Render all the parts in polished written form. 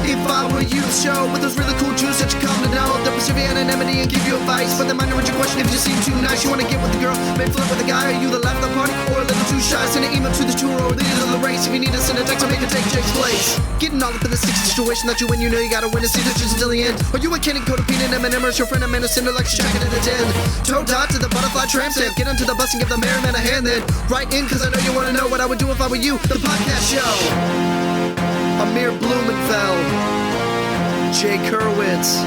If I were you, show with those really cool juice that you come to know. They'll preserve your anonymity and give you advice. But they might not answer your question if you seem too nice. You wanna get with the girl, maybe flirt with the guy. Are you the left of the party or a little too shy? Send an email to the tour or the leaders of the race. If you need to send a text, I'll make it take Jake's place. Getting all up in the sticky situation that you win, you know you gotta win and see the truth until the end. Are you a Kenny codependent M&M or is your friend a man who's like she's checking in the 10? Toe dot to the butterfly tramp stamp. Get onto the bus and give the mailman a hand then. Write in cause I know you wanna know what I would do if I were you. The podcast show. Amir Blumenfeld. Jay Kerwitz.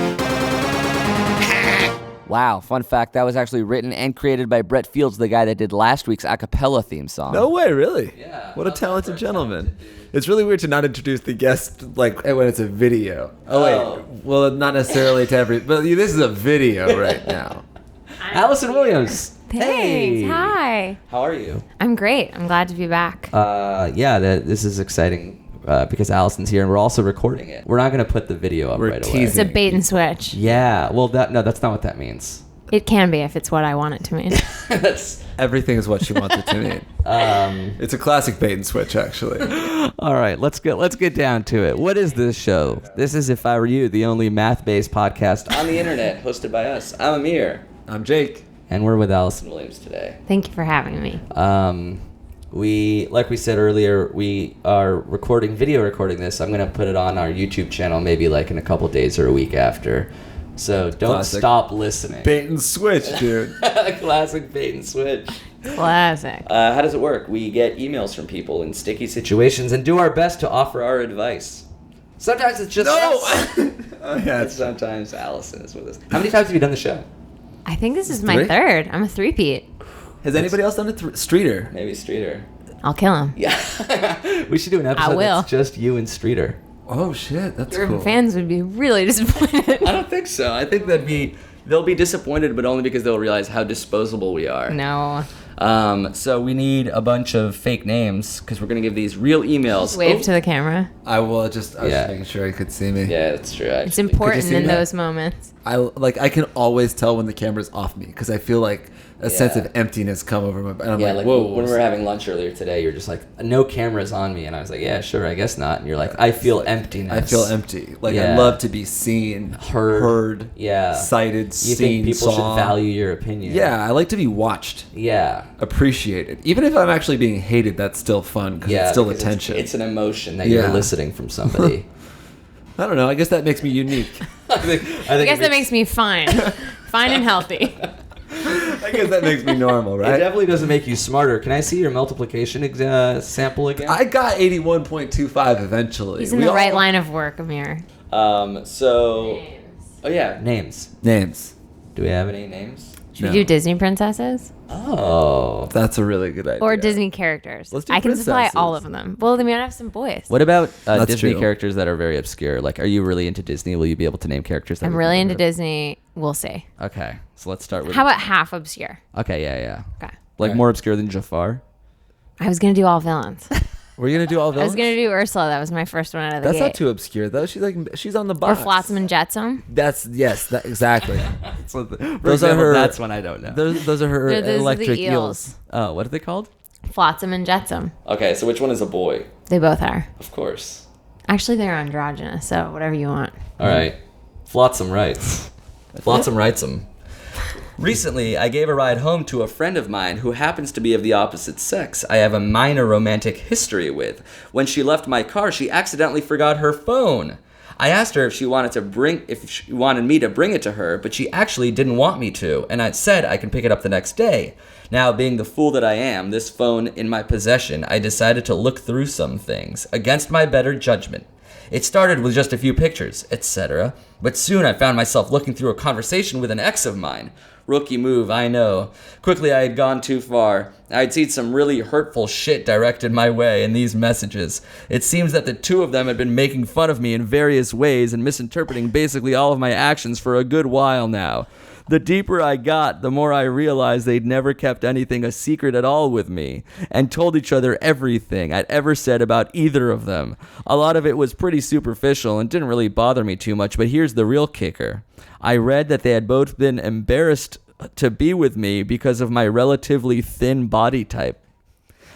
Wow, fun fact, that was actually written and created by Brett Fields, the guy that did last week's a cappella theme song. No way, really? Yeah. What a talented gentleman. It's really weird to not introduce the guest like when it's a video. Oh, wait. Well, not necessarily to every... But this is a video right now. Allison Williams. Thanks. Hey. Hi. How are you? I'm great. I'm glad to be back. This is exciting because Allison's here and we're also recording it. We're not going to put the video up right away. It's a bait and switch. Yeah. Well, that's not what that means. It can be if it's what I want it to mean. Everything is what she wants it to mean. It's a classic bait and switch, actually. All right, let's get down to it. What is this show? This is If I Were You, the only math-based podcast on the internet, hosted by us. I'm Amir. I'm Jake. And we're with Allison Williams today. Thank you for having me. Like we said earlier, we are video recording this. I'm going to put it on our YouTube channel maybe like in a couple days or a week after. So don't stop listening. Bait and switch, dude. Classic bait and switch. Classic. How does it work? We get emails from people in sticky situations and do our best to offer our advice. Sometimes it's just us. Oh, yeah, sometimes Allison is with us. How many times have you done the show? I think this is my third. I'm a three-peat. Has anybody else done it? Streeter. Maybe Streeter. I'll kill him. Yeah. We should do an episode that's just you and Streeter. Oh, shit. That's Your cool. fans would be really disappointed. I don't think so. I think they'll be disappointed, but only because they'll realize how disposable we are. No. So we need a bunch of fake names because we're going to give these real emails. Just wave to the camera. I was just making sure he could see me. Yeah, that's true. Actually. It's important in those moments. I can always tell when the camera's off me because I feel like a sense of emptiness come over my... And I'm like, whoa. When we were having lunch earlier today, you're just like, no cameras on me. And I was like, yeah, sure, I guess not. And you're like, I feel emptiness. I feel empty. I love to be seen, heard, cited, you think people should value your opinion. Yeah, I like to be watched. Yeah. Appreciated. Even if I'm actually being hated, that's still fun because it's still attention. It's an emotion that you're eliciting from somebody. I don't know. I guess that makes me unique. I guess that makes me fine. Fine and healthy. I guess that makes me normal, right? It definitely doesn't make you smarter. Can I see your multiplication sample again? I got 81.25 eventually. He's in the right line of work, Amir. Names. Oh yeah, names. Do we have any names? Should we do Disney princesses? Oh, that's a really good idea. Or Disney characters. Let's do I can princesses. supply all of them. Well, then we might have some boys. What about That's Disney true. characters that are very obscure? Like, are you really into Disney? Will you be able to name characters? I'm really into Disney. We'll see. Okay, so let's start with... How about half obscure? Okay, yeah. Okay. Like more obscure than Jafar? I was going to do all villains. Were you going to do all I was going to do Ursula. That was my first one out of the That's gate. not too obscure, though. She's on the box. Or Flotsam and Jetsam. Exactly. Those are her... That's one I don't know. Those are her Those are the electric eels. Oh, what are they called? Flotsam and Jetsam. Okay, so which one is a boy? They both are. Of course. Actually, they're androgynous, so whatever you want. All right. Flotsam writes. Flotsam writes them. Recently, I gave a ride home to a friend of mine who happens to be of the opposite sex I have a minor romantic history with. When she left my car, she accidentally forgot her phone. I asked her if she wanted me to bring it to her, but she actually didn't want me to, and I said I can pick it up the next day. Now, being the fool that I am, this phone in my possession, I decided to look through some things, against my better judgment. It started with just a few pictures, etc., but soon I found myself looking through a conversation with an ex of mine. Rookie move, I know. Quickly, I had gone too far. I'd seen some really hurtful shit directed my way in these messages. It seems that the two of them had been making fun of me in various ways and misinterpreting basically all of my actions for a good while now. The deeper I got, the more I realized they'd never kept anything a secret at all with me, and told each other everything I'd ever said about either of them. A lot of it was pretty superficial and didn't really bother me too much, but here's the real kicker. I read that they had both been embarrassed to be with me because of my relatively thin body type.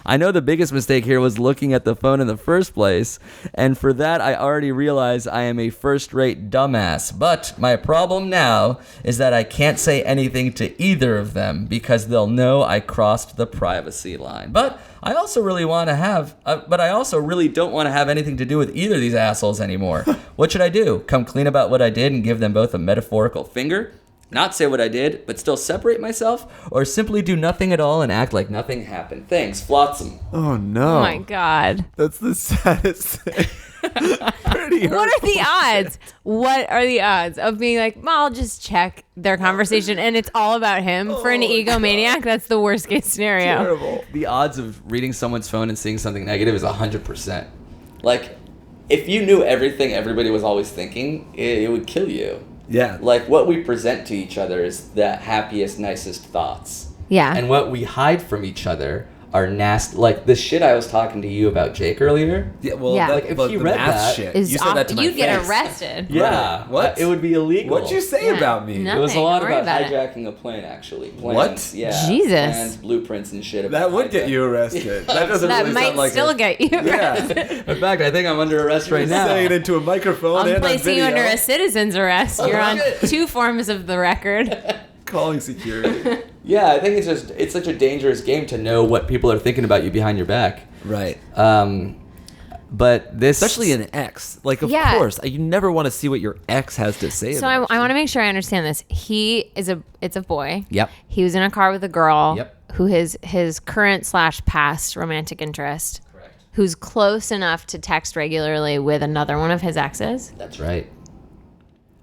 I know the biggest mistake here was looking at the phone in the first place, and for that I already realize I am a first-rate dumbass. But my problem now is that I can't say anything to either of them because they'll know I crossed the privacy line. But I also really don't want to have anything to do with either of these assholes anymore. What should I do? Come clean about what I did and give them both a metaphorical finger? Not say what I did, but still separate myself? Or simply do nothing at all and act like nothing happened? Thanks, Flotsam. Oh no. Oh my God. That's the saddest thing. Pretty What are the odds? What are the odds of being like, well, I'll just check their conversation and it's all about him? For an egomaniac, that's the worst case scenario. terrible. The odds of reading someone's phone and seeing something negative is 100%. Like, if you knew everything everybody was always thinking, it would kill you. Yeah. Like, what we present to each other is the happiest, nicest thoughts. Yeah. And what we hide from each other are nasty. Like, the shit I was talking to you about Jake earlier. Yeah, well, Yeah. Like, if but you the read math that, shit. Is You said that to my you'd get face. arrested. Yeah. What? It would be illegal. What'd you say Yeah. about me? No. It was a lot Don't worry about about it. hijacking a plane, actually. Plans, What? Yeah. Jesus. Plans, blueprints, and shit. That about would get hijacking. you arrested. That doesn't That really might sound like still get you arrested. Yeah. In fact, I think I'm under arrest right now. Saying it into a microphone I'm and on placing you video. under a citizen's arrest. You're on shit. 2 forms of the record. Calling security. Yeah, I think it's such a dangerous game to know what people are thinking about you behind your back. Right. But this, Especially an ex. Like, of Yeah. course, you never want to see what your ex has to say So about I want to make sure I understand this. It's a boy. Yep. He was in a car with a girl. Yep. Who his current/past romantic interest. Correct. Who's close enough to text regularly with another one of his exes. That's right.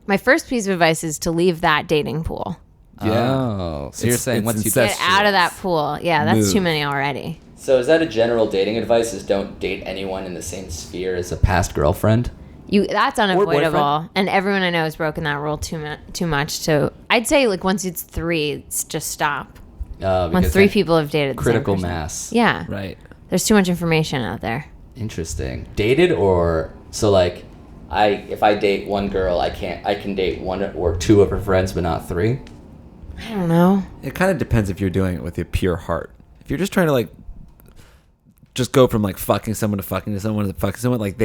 My first piece of advice is to leave that dating pool. Yeah. Oh, so you're saying it's once you incest- Get out of that pool. Yeah, that's too Move. many already. So is that a general dating advice? Is don't date anyone in the same sphere as a past girlfriend? That's unavoidable, boyfriend. and everyone I know has broken that rule too much. So I'd say like once it's 3, just stop. Once Because 3 then people have dated the same critical person. mass. Yeah, Right. there's too much information out there. Interesting. Dated or so like, if I date one girl, I can date 1 or 2 of her friends, but not 3. I don't know. It kind of depends if you're doing it with your pure heart. If you're just trying to like just go from like fucking someone to fucking someone to fucking someone, like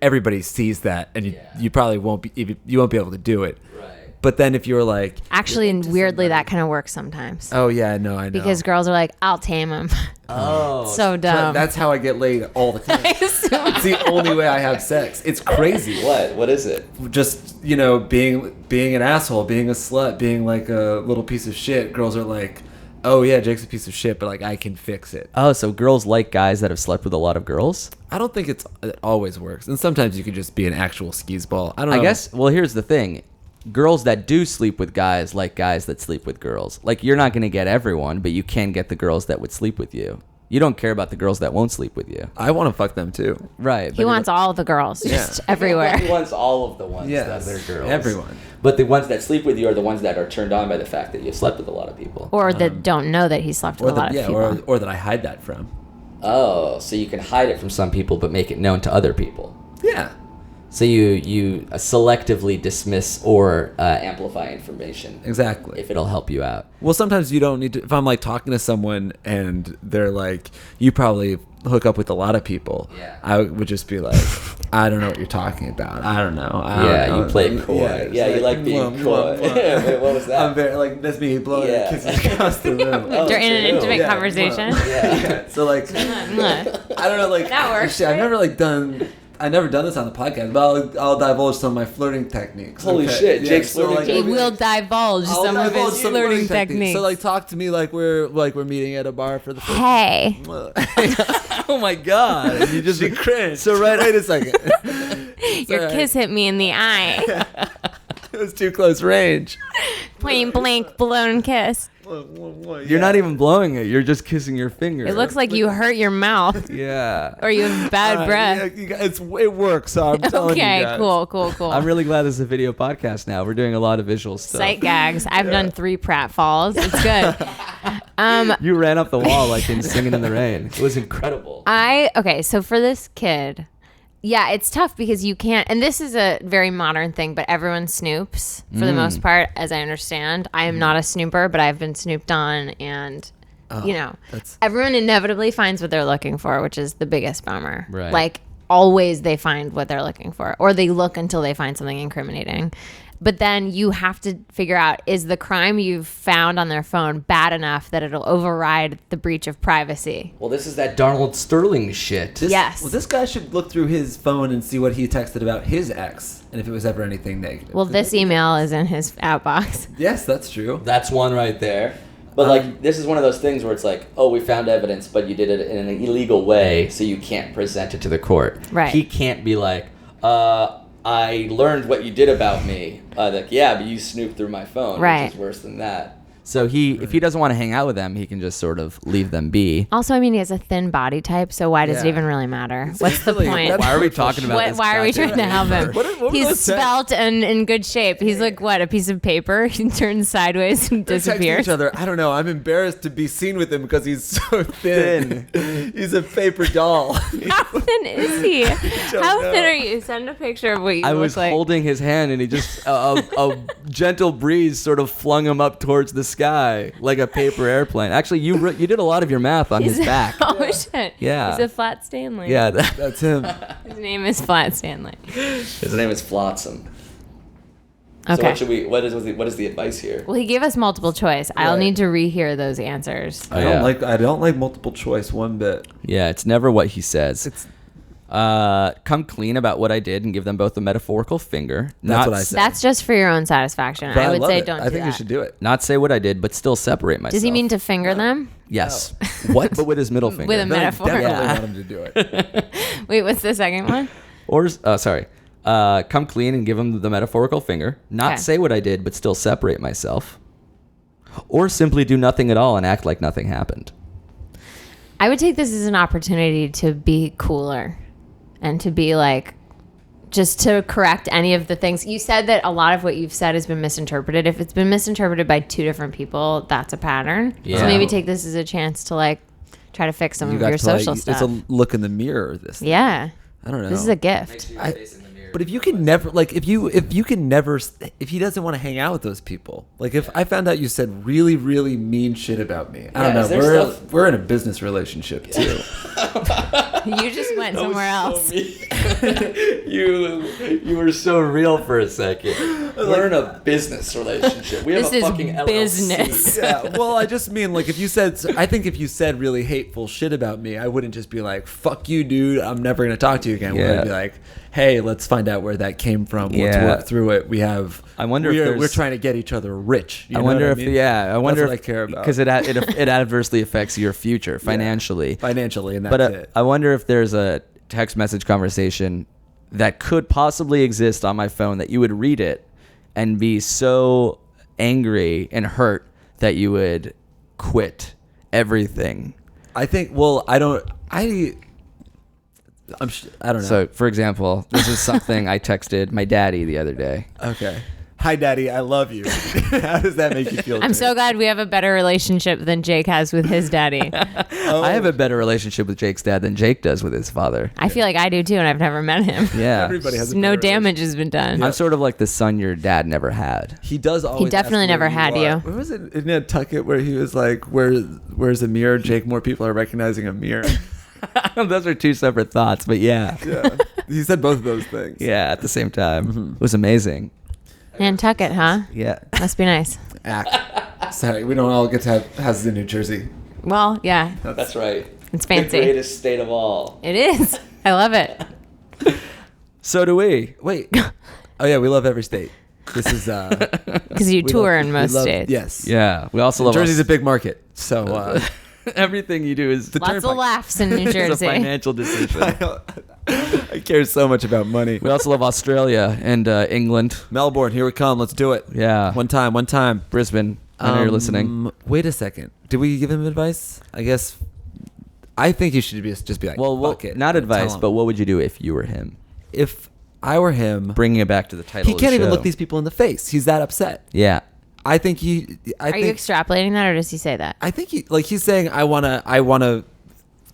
everybody sees that, and you probably won't be able to do it. Right. But then if you're like, Actually, and weirdly, that kind of works sometimes. oh yeah, no, I know, Because girls are like, I'll tame him. Oh. So dumb. that's how I get laid all the time. It's the only way I have sex. It's crazy. What is it? Just being an asshole, being a slut, being like a little piece of shit. Girls are like, oh yeah, Jake's a piece of shit, but like I can fix it. Oh, so girls like guys that have slept with a lot of girls? I don't think it always works, and sometimes you can just be an actual skis ball. I don't know. I guess, well, here's the thing. Girls that do sleep with guys like guys that sleep with girls. Like, you're not going to get everyone, but you can get the girls that would sleep with you. You don't care about the girls that won't sleep with you. I want to fuck them too. Right. He wants all the girls, just everywhere. He wants all of the ones Yes, that are girls. everyone. But the ones that sleep with you are the ones that are turned on by the fact that you've slept with a lot of people. Or that don't know that he slept with a lot of people. or that I hide that from. Oh, so you can hide it from some people but make it known to other people. Yeah. So you selectively dismiss or amplify information. Exactly. If it'll help you out. Well, sometimes you don't need to. If I'm like talking to someone and they're like, you probably hook up with a lot of people. Yeah. I would just be like, I don't know what you're talking about. I don't know. You play coy. Yeah, you like being coy. Wait, what was that? I'm very like that's me blowing kisses across the room. During an true. intimate Yeah, conversation. Yeah. So like, Mwah. I don't know, like That works, shit, right? I've never done this on the podcast, but I'll divulge some of my flirting techniques. Holy shit, Jake's flirting He will divulge I'll some of divulge his some flirting techniques. So like, talk to me like we're meeting at a bar for the first. Hey, Oh my god. And you She cringed. So right- wait a second. your kiss hit me in the eye. It was too close range. Point blank, blown kiss. You're not even blowing it. You're just kissing your finger. It looks like you hurt your mouth Yeah. or you have bad breath. It works. So I'm telling you Okay, guys. cool. I'm really glad this is a video podcast now. We're doing a lot of visual stuff. Sight gags. I've done 3 pratfalls. It's good. You ran up the wall like in Singing in the Rain. It was incredible. Okay, so for this kid, yeah, it's tough because you can't, and this is a very modern thing, but everyone snoops for the most part, as I understand. I am not a snooper, but I've been snooped on, and you know, that's- everyone inevitably finds what they're looking for, which is the biggest bummer. Right. Like always they find what they're looking for, or they look until they find something incriminating. But then you have to figure out, is the crime you've found on their phone bad enough that it'll override the breach of privacy? Well, this is that Donald Sterling shit. Yes. Well, this guy should look through his phone and see what he texted about his ex, and if it was ever anything negative. Well, this email is in his outbox. Yes, that's true. That's one right there. But like, this is one of those things where it's like, oh, we found evidence, but you did it in an illegal way, so you can't present it to the court. Right. He can't be like, I learned what you did about me. Like, yeah, but you snooped through my phone, Right. which is worse than that. So if he doesn't want to hang out with them, he can just sort of leave them be. Also, I mean, he has a thin body type, so why does it Yeah. even really matter? What's the Really, point? that's- Why are we talking about this? Why are we goddamn trying to help him? What were He's those texts? svelte and in good shape. He's like, what, a piece of paper? He turns sideways and They're texting disappears. each other. I don't know. I'm embarrassed to be seen with him because he's so thin. He's a paper doll. How thin is he? How thin are you? Send a picture of what you I look was like. holding his hand, and he just a gentle breeze sort of flung him up towards the sky like a paper airplane. Actually, you did a lot of your math on his back. Oh, shit. Yeah. He's a Flat Stanley. Yeah, That's him. His name is Flat Stanley. his name is Flotsam. So Okay. what should we? What is the advice here? Well, he gave us multiple choice. I'll Right. need to rehear those answers. Oh, yeah. I don't like multiple choice one bit. Yeah, it's never what he says. It's Come clean about what I did and give them both a metaphorical finger. That's what I said. That's just for your own satisfaction. But I would love say it. don't I do think that. you should do it. Not say what I did, but still separate myself. Does he mean to finger them? Yes. What? But with his middle finger. With a Then I metaphor. definitely Yeah. want him to do it. Wait, what's the second one? Or sorry. Come clean and give him the metaphorical finger. Not Okay. say what I did, but still separate myself. Or simply do nothing at all and act like nothing happened. I would take this as an opportunity to be cooler and to be like, just to correct any of the things. You said that a lot of what you've said has been misinterpreted. If it's been misinterpreted by two different people, that's a pattern. Yeah. So maybe take this as a chance to like try to fix some of your social stuff. It's a look in the mirror. Yeah. I don't know. This is a gift. But if you can never, like, if you can never, if he doesn't want to hang out with those people, like, if I found out you said really, really mean shit about me, I don't Yeah, is know. there We're in a business relationship too. You just went somewhere else. you were so real for a second. We're in a business relationship. We have This a is fucking LLC. business. Yeah. Well, I just mean, like, if you said, I think if you said really hateful shit about me, I wouldn't just be like, "Fuck you, dude. I'm never gonna talk to you again." Yeah. I'd be like, "Hey, let's find out where that came from. Let's Yeah. work through it. We have. I wonder if there's- we're trying to get each other rich. You I know wonder what if mean? I wonder That's if what I care about because it adversely affects your future financially. financially, and that's But it. I wonder if there's a text message conversation that could possibly exist on my phone that you would read it and be so angry and hurt that you would quit everything. I think. Well, I don't. I don't know. So, for example, this is something I texted my daddy the other day. Okay. Hi, Daddy. I love you. How does that make you feel? I'm so glad we have a better relationship than Jake has with his daddy. I have a better relationship with Jake's dad than Jake does with his father. I feel like I do too, and I've never met him. Yeah. Everybody has a No better damage has been done. I'm sort of like the son your dad never had. He does always. He definitely ask never where had are. you. Where was it? Isn't it Tucket where he was like, "Where's Amir?" Jake, more people are recognizing Amir. Those are two separate thoughts, but yeah. Yeah, he said both of those things. Yeah, at the same time. It was amazing. Nantucket, huh? Yeah. Must be nice. Act. Sorry, we don't all get to have houses in New Jersey. Well, yeah, That's right. it's fancy. The greatest state of all. It is. I love it. So do we. Wait. Oh yeah, we love every state. This is Because you we tour love- in we most love- states. Yes. Yeah. We also love Jersey's a big market, so everything you do is Lots of laughs in New is a Jersey. financial decision. I care so much about money. We also love Australia and England. Melbourne, here we come. Let's do it. Yeah. One time. Brisbane. I know you're listening. Wait a second. Did we give him advice? I guess. I think you should just be like, Well, fuck it. not Tell advice, him. but what would you do if you were him? If I were him, Bringing it back to the title he of the can't even show. look these people in the face. He's that upset. Yeah. I think he. Are you extrapolating that, or does he say that? I think he's saying I wanna.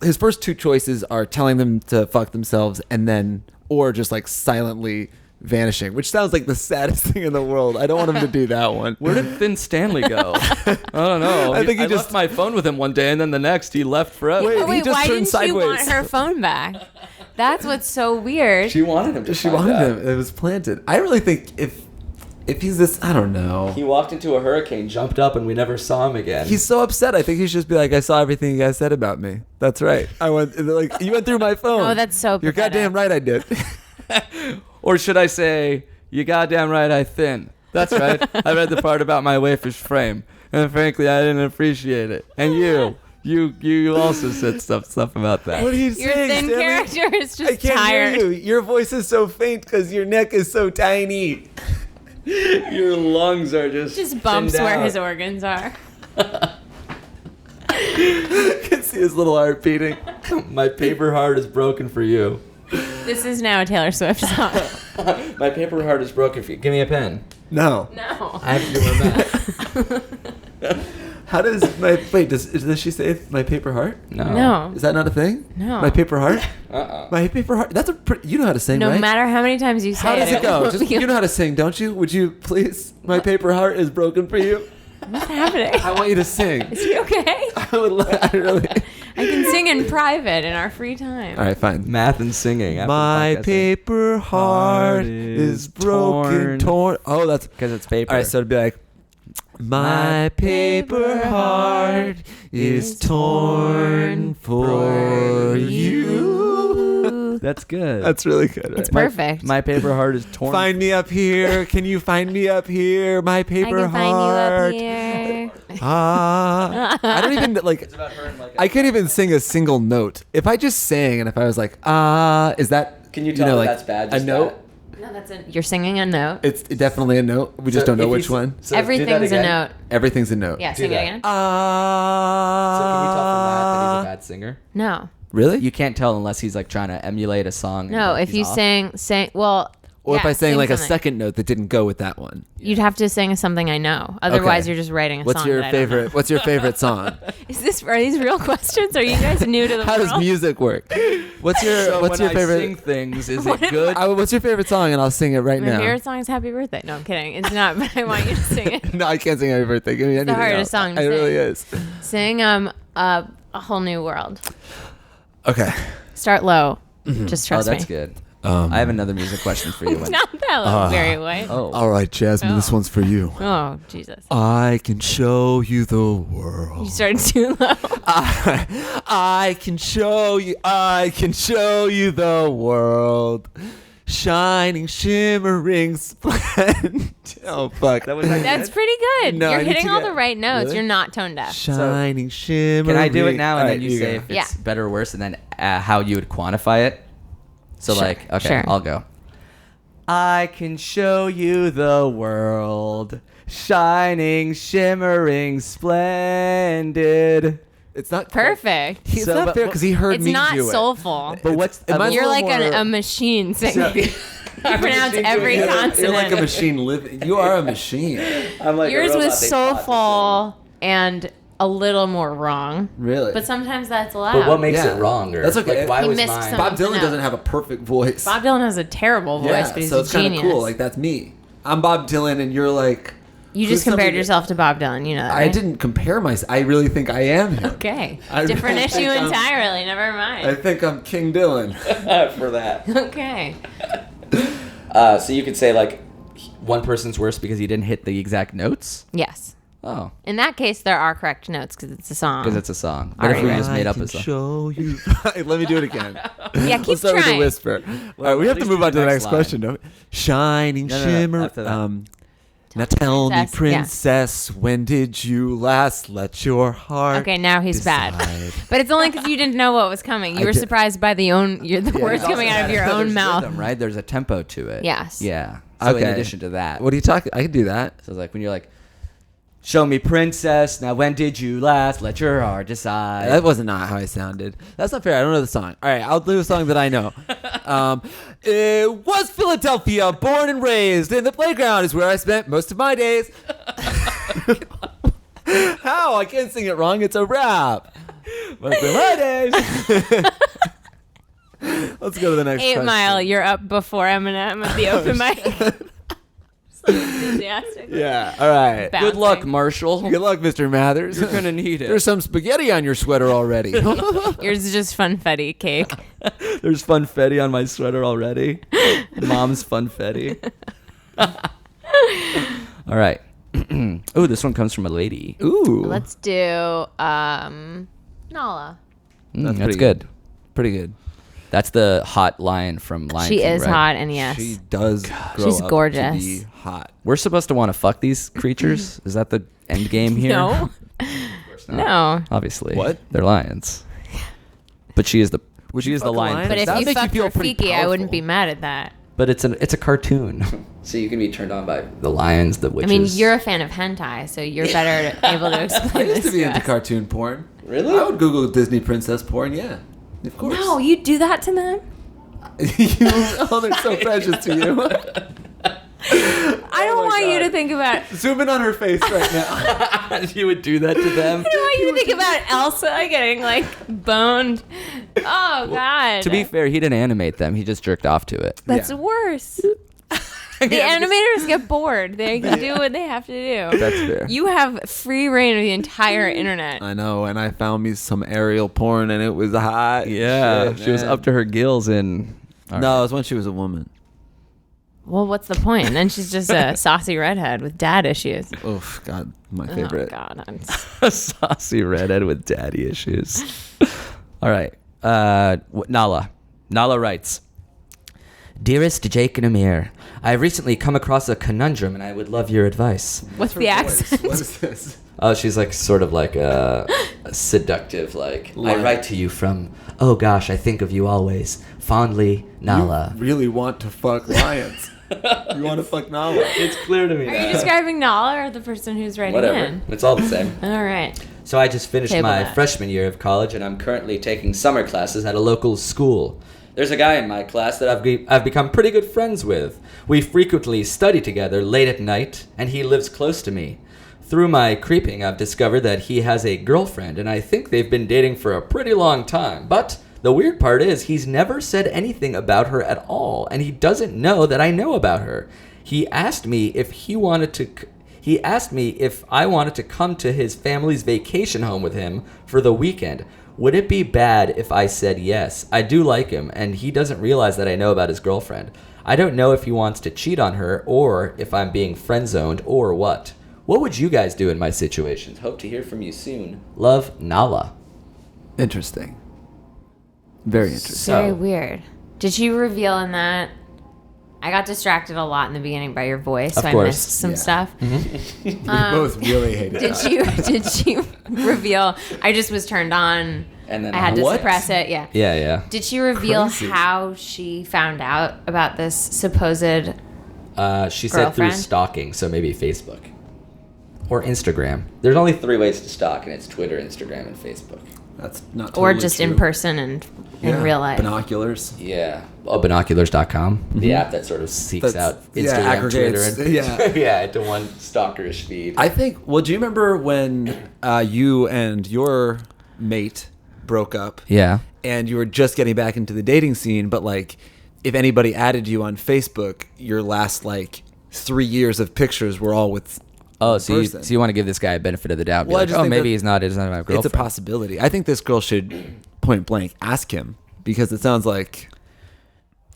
His first two choices are telling them to fuck themselves and then, or just like silently vanishing, which sounds like the saddest thing in the world. I don't want him to do that one. Where did Thin Stanley go? I don't know. I think he just left my phone with him one day, and then the next he left forever. Wait, Oh, he wait, just why turned didn't she want sideways. her phone back? That's what's so weird. She wanted him to. She find wanted out. him. It was planted. I really think if he's this, I don't know. He walked into a hurricane, jumped up, and we never saw him again. He's so upset. I think he should just be like, I saw everything you guys said about me. That's right. I went like you went through my phone. Oh, that's so You're pathetic. goddamn right. I did. Or should I say, you goddamn right I thin. That's right. I read the part about my waifish frame, and frankly, I didn't appreciate it. And you also said stuff about that. What are you Your saying, thin Stanley? character is just I can't tired. hear you. Your voice is so faint because your neck is so tiny. Your lungs are Just bumps thinned where out. his organs are. I can see his little heart beating. My paper heart is broken for you. This is now a Taylor Swift song. My paper heart is broken for you. Give me a pen. No. No. I have to do my math. How does does she say my paper heart? No. Is that not a thing? No. My paper heart? Uh-uh. My paper heart? That's you know how to sing, No right? matter how many times you say How does it go? won't Just, be- you know how to sing, don't you? Would you please? My paper heart is broken for you. What's happening? I want you to sing. Is he okay? I would. I really. I can sing in private in our free time. All right, fine. Math and singing. after the My podcast. paper heart is broken, torn. Oh, that's Because it's paper. all right. So it'd be like, my paper heart is torn for you. That's good. That's really good. It's Right? perfect. My paper heart is torn. Find me up here. Can you find me up here? My I paper can find heart. you up here. I don't even like. It's about her and like. I can't even sing a single note. If I just sang and if I was like, is that? Can you tell that that's bad? A Just note. No, you're singing a note. It's definitely a note. We just don't know which one. So do that Everything's a again. note. Everything's a note. Yeah, Do sing it that. again. So can you tell from that he's a bad singer? No. Really? You can't tell unless he's like trying to emulate a song. No, and if he's you off. sing, well. Or if yeah, I sang sing like a something. second note that didn't go with that one. You'd have to sing something I know. Otherwise, Okay. you're just writing a What's song. your that I don't know. favorite? What's your favorite song? Are these real questions? Are you guys new to the How world? does music work? What's your So What's when your I favorite? sing things, is What it if good? What's your favorite song? And I'll sing it right My now. favorite song is Happy Birthday. No, I'm kidding. It's not, but I want you to sing it. No, I can't sing Happy Birthday. Give me anything hardest else. song to It really sing. is. Sing A Whole New World. Okay. Start low. Mm-hmm. Just Oh, trust that's me. good. I have another music question for you. When, Not that low. Very white. oh, All right, Jasmine, this Oh. one's for you. Oh, Jesus. I can show you the world. You started too low. I can show you the world. Shining, shimmering, splendid. Oh, fuck. that was That's pretty good. No, I You're need hitting to all get- the right notes. Really? You're not tone deaf. Shining, shimmering. Can I do it now and All then right, you say go. if it's Yeah. better or worse, and then how you would quantify it? So Sure, like, okay, sure. I'll go. I can show you the world, shining, shimmering, splendid. It's not Perfect. It's So, not but- fair because he heard It's me not do it. soulful. But what's Am I You're a like little more- a machine singing. You pronounce every You're consonant. like a machine living. You are a machine. I'm like Yours was soulful and a little more wrong. Really? But sometimes that's allowed. But what makes Yeah. it wrong? Or, That's okay. Like, why He was missed mine? some- Bob Dylan No. doesn't have a perfect voice. Bob Dylan has a terrible voice, yeah, but he's so a it's kind genius. of cool. Like that's me. I'm Bob Dylan, and you're like. You who's just compared somebody- yourself to Bob Dylan. You know that, I right? didn't compare myself. I really think I am him. Okay. I Different really issue think I'm- entirely. Never mind. I think I'm King Dylan. for that. Okay. So you could say like one person's worse because he didn't hit the exact notes. Yes. Oh, In that case, there are correct notes because it's a song. because it's a song. What if Alright, we right. just made up I a can song? show you. Let me do it again. Yeah, keep Let's start with a trying. whisper. All right, we at have to least move do on to the the next next line. question. No? Shining No, shimmer. after that. Now tell me, Princess, yeah. princess, when did you last let your heart? Okay, now he's bad. decide? But it's only because you didn't know what was coming. You I were did. surprised by the words It coming also out of your has- own there's mouth. rhythm, right? There's a tempo to it. Yes. Yeah. So in Okay. addition to that, What are you talking? I can do that. so it's like when you're like, "Show me, princess. Now when did you last let your heart decide?" That wasn't not how I sounded. That's not fair. I don't know the song. All right, I'll do a song that I know. It was Philadelphia, born and raised, and the playground is where I spent most of my days. How? I can't sing it wrong. It's a rap. Most of my days. Let's go to the next 8 question. Mile, you're up before Eminem at the open mic. So enthusiastic. Yeah, all right. Bouncing. Good luck, Marshall. Good luck, Mr. Mathers. You're gonna need it. There's some spaghetti on your sweater already. Yours is just funfetti cake. There's funfetti on my sweater already. Mom's funfetti. All right. Oh, this one comes from a lady. Ooh. Let's do Nala. That's good. Pretty good. That's the hot lion from Lion She King, is right? hot, and yes. She does grow She's up gorgeous. to be hot. We're supposed to want to fuck these creatures? Is that the end game here? No. No. Obviously. What? They're lions. But she is the Would she you is the fuck a lion. lion? But if That would you make you fucked feel pretty Rafiki, I wouldn't powerful. be mad at that. But it's a cartoon. So you can be turned on by the lions, the I witches. mean, you're a fan of hentai, so you're better able to I explain used this to be into us. cartoon porn. Really? I would Google Disney princess porn, yeah. Of course. No, you do that to them? Oh, they're so precious to you. I don't want you to think about. Zoom in on her face right now. you would do that to them? I don't want you to think about Elsa getting like boned. Oh God. To be fair, he didn't animate them. He just jerked off to it. That's Yeah. worse. The animators get bored. They can do what they have to do. That's fair. You have free reign of the entire internet. I know, and I found me some aerial porn, and it was hot. Yeah, Shit, she was man. up to her gills in. No, it was when she was a woman. Well, what's the point? And then she's just a saucy redhead with dad issues. Oof, God, my Oh favorite. God. A saucy redhead with daddy issues. All right. Nala. Nala writes, Dearest Jake and Amir, I have recently come across a conundrum and I would love your advice. What's the accent? What is this? Oh, she's like sort of like a seductive, like, I Line. write to you from, oh gosh, I think of you always. Fondly, Nala. You really want to fuck lions. You want to fuck Nala. It's clear to me Are you describing Nala or the person who's writing Whatever. in? It's all the same. All right. So I just finished Table my that. freshman year of college, and I'm currently taking summer classes at a local school. There's a guy in my class that I've become pretty good friends with. We frequently study together late at night, and he lives close to me. Through my creeping, I've discovered that he has a girlfriend, and I think they've been dating for a pretty long time. But the weird part is he's never said anything about her at all, and he doesn't know that I know about her. He asked me if I wanted to come to his family's vacation home with him for the weekend. Would it be bad if I said yes? I do like him, and he doesn't realize that I know about his girlfriend. I don't know if he wants to cheat on her, or if I'm being friend-zoned, or what. What would you guys do in my situations? Hope to hear from you soon. Love, Nala. Interesting. Very interesting. Very So- weird. Did she reveal in that? I got distracted a lot in the beginning by your voice, so Of I course. missed some Yeah. stuff. We both really hated Did that. did she reveal? I just was turned on. And then I had to What? suppress it. Yeah. Yeah. Did she reveal Crazy. how she found out about this supposed? She said through Girlfriend? stalking, so maybe Facebook. Or Instagram. There's only 3 ways to stalk, and it's Twitter, Instagram, and Facebook. That's not Or totally just true. in person and in Yeah, real life. Binoculars. Yeah. Oh, binoculars.com, the app that sort of seeks That's- out yeah, Instagram, aggregates, Twitter, and yeah. yeah, into one stalkerish feed. I think. Well, do you remember when you and your mate broke up? Yeah. And you were just getting back into the dating scene, but like, if anybody added you on Facebook, your last like 3 years of pictures were all with. Oh, so person. you want to give this guy a benefit of the doubt? Be Well, I like, just oh, think maybe that he's not my girlfriend. It's a possibility. I think this girl should point blank ask him, because it sounds like,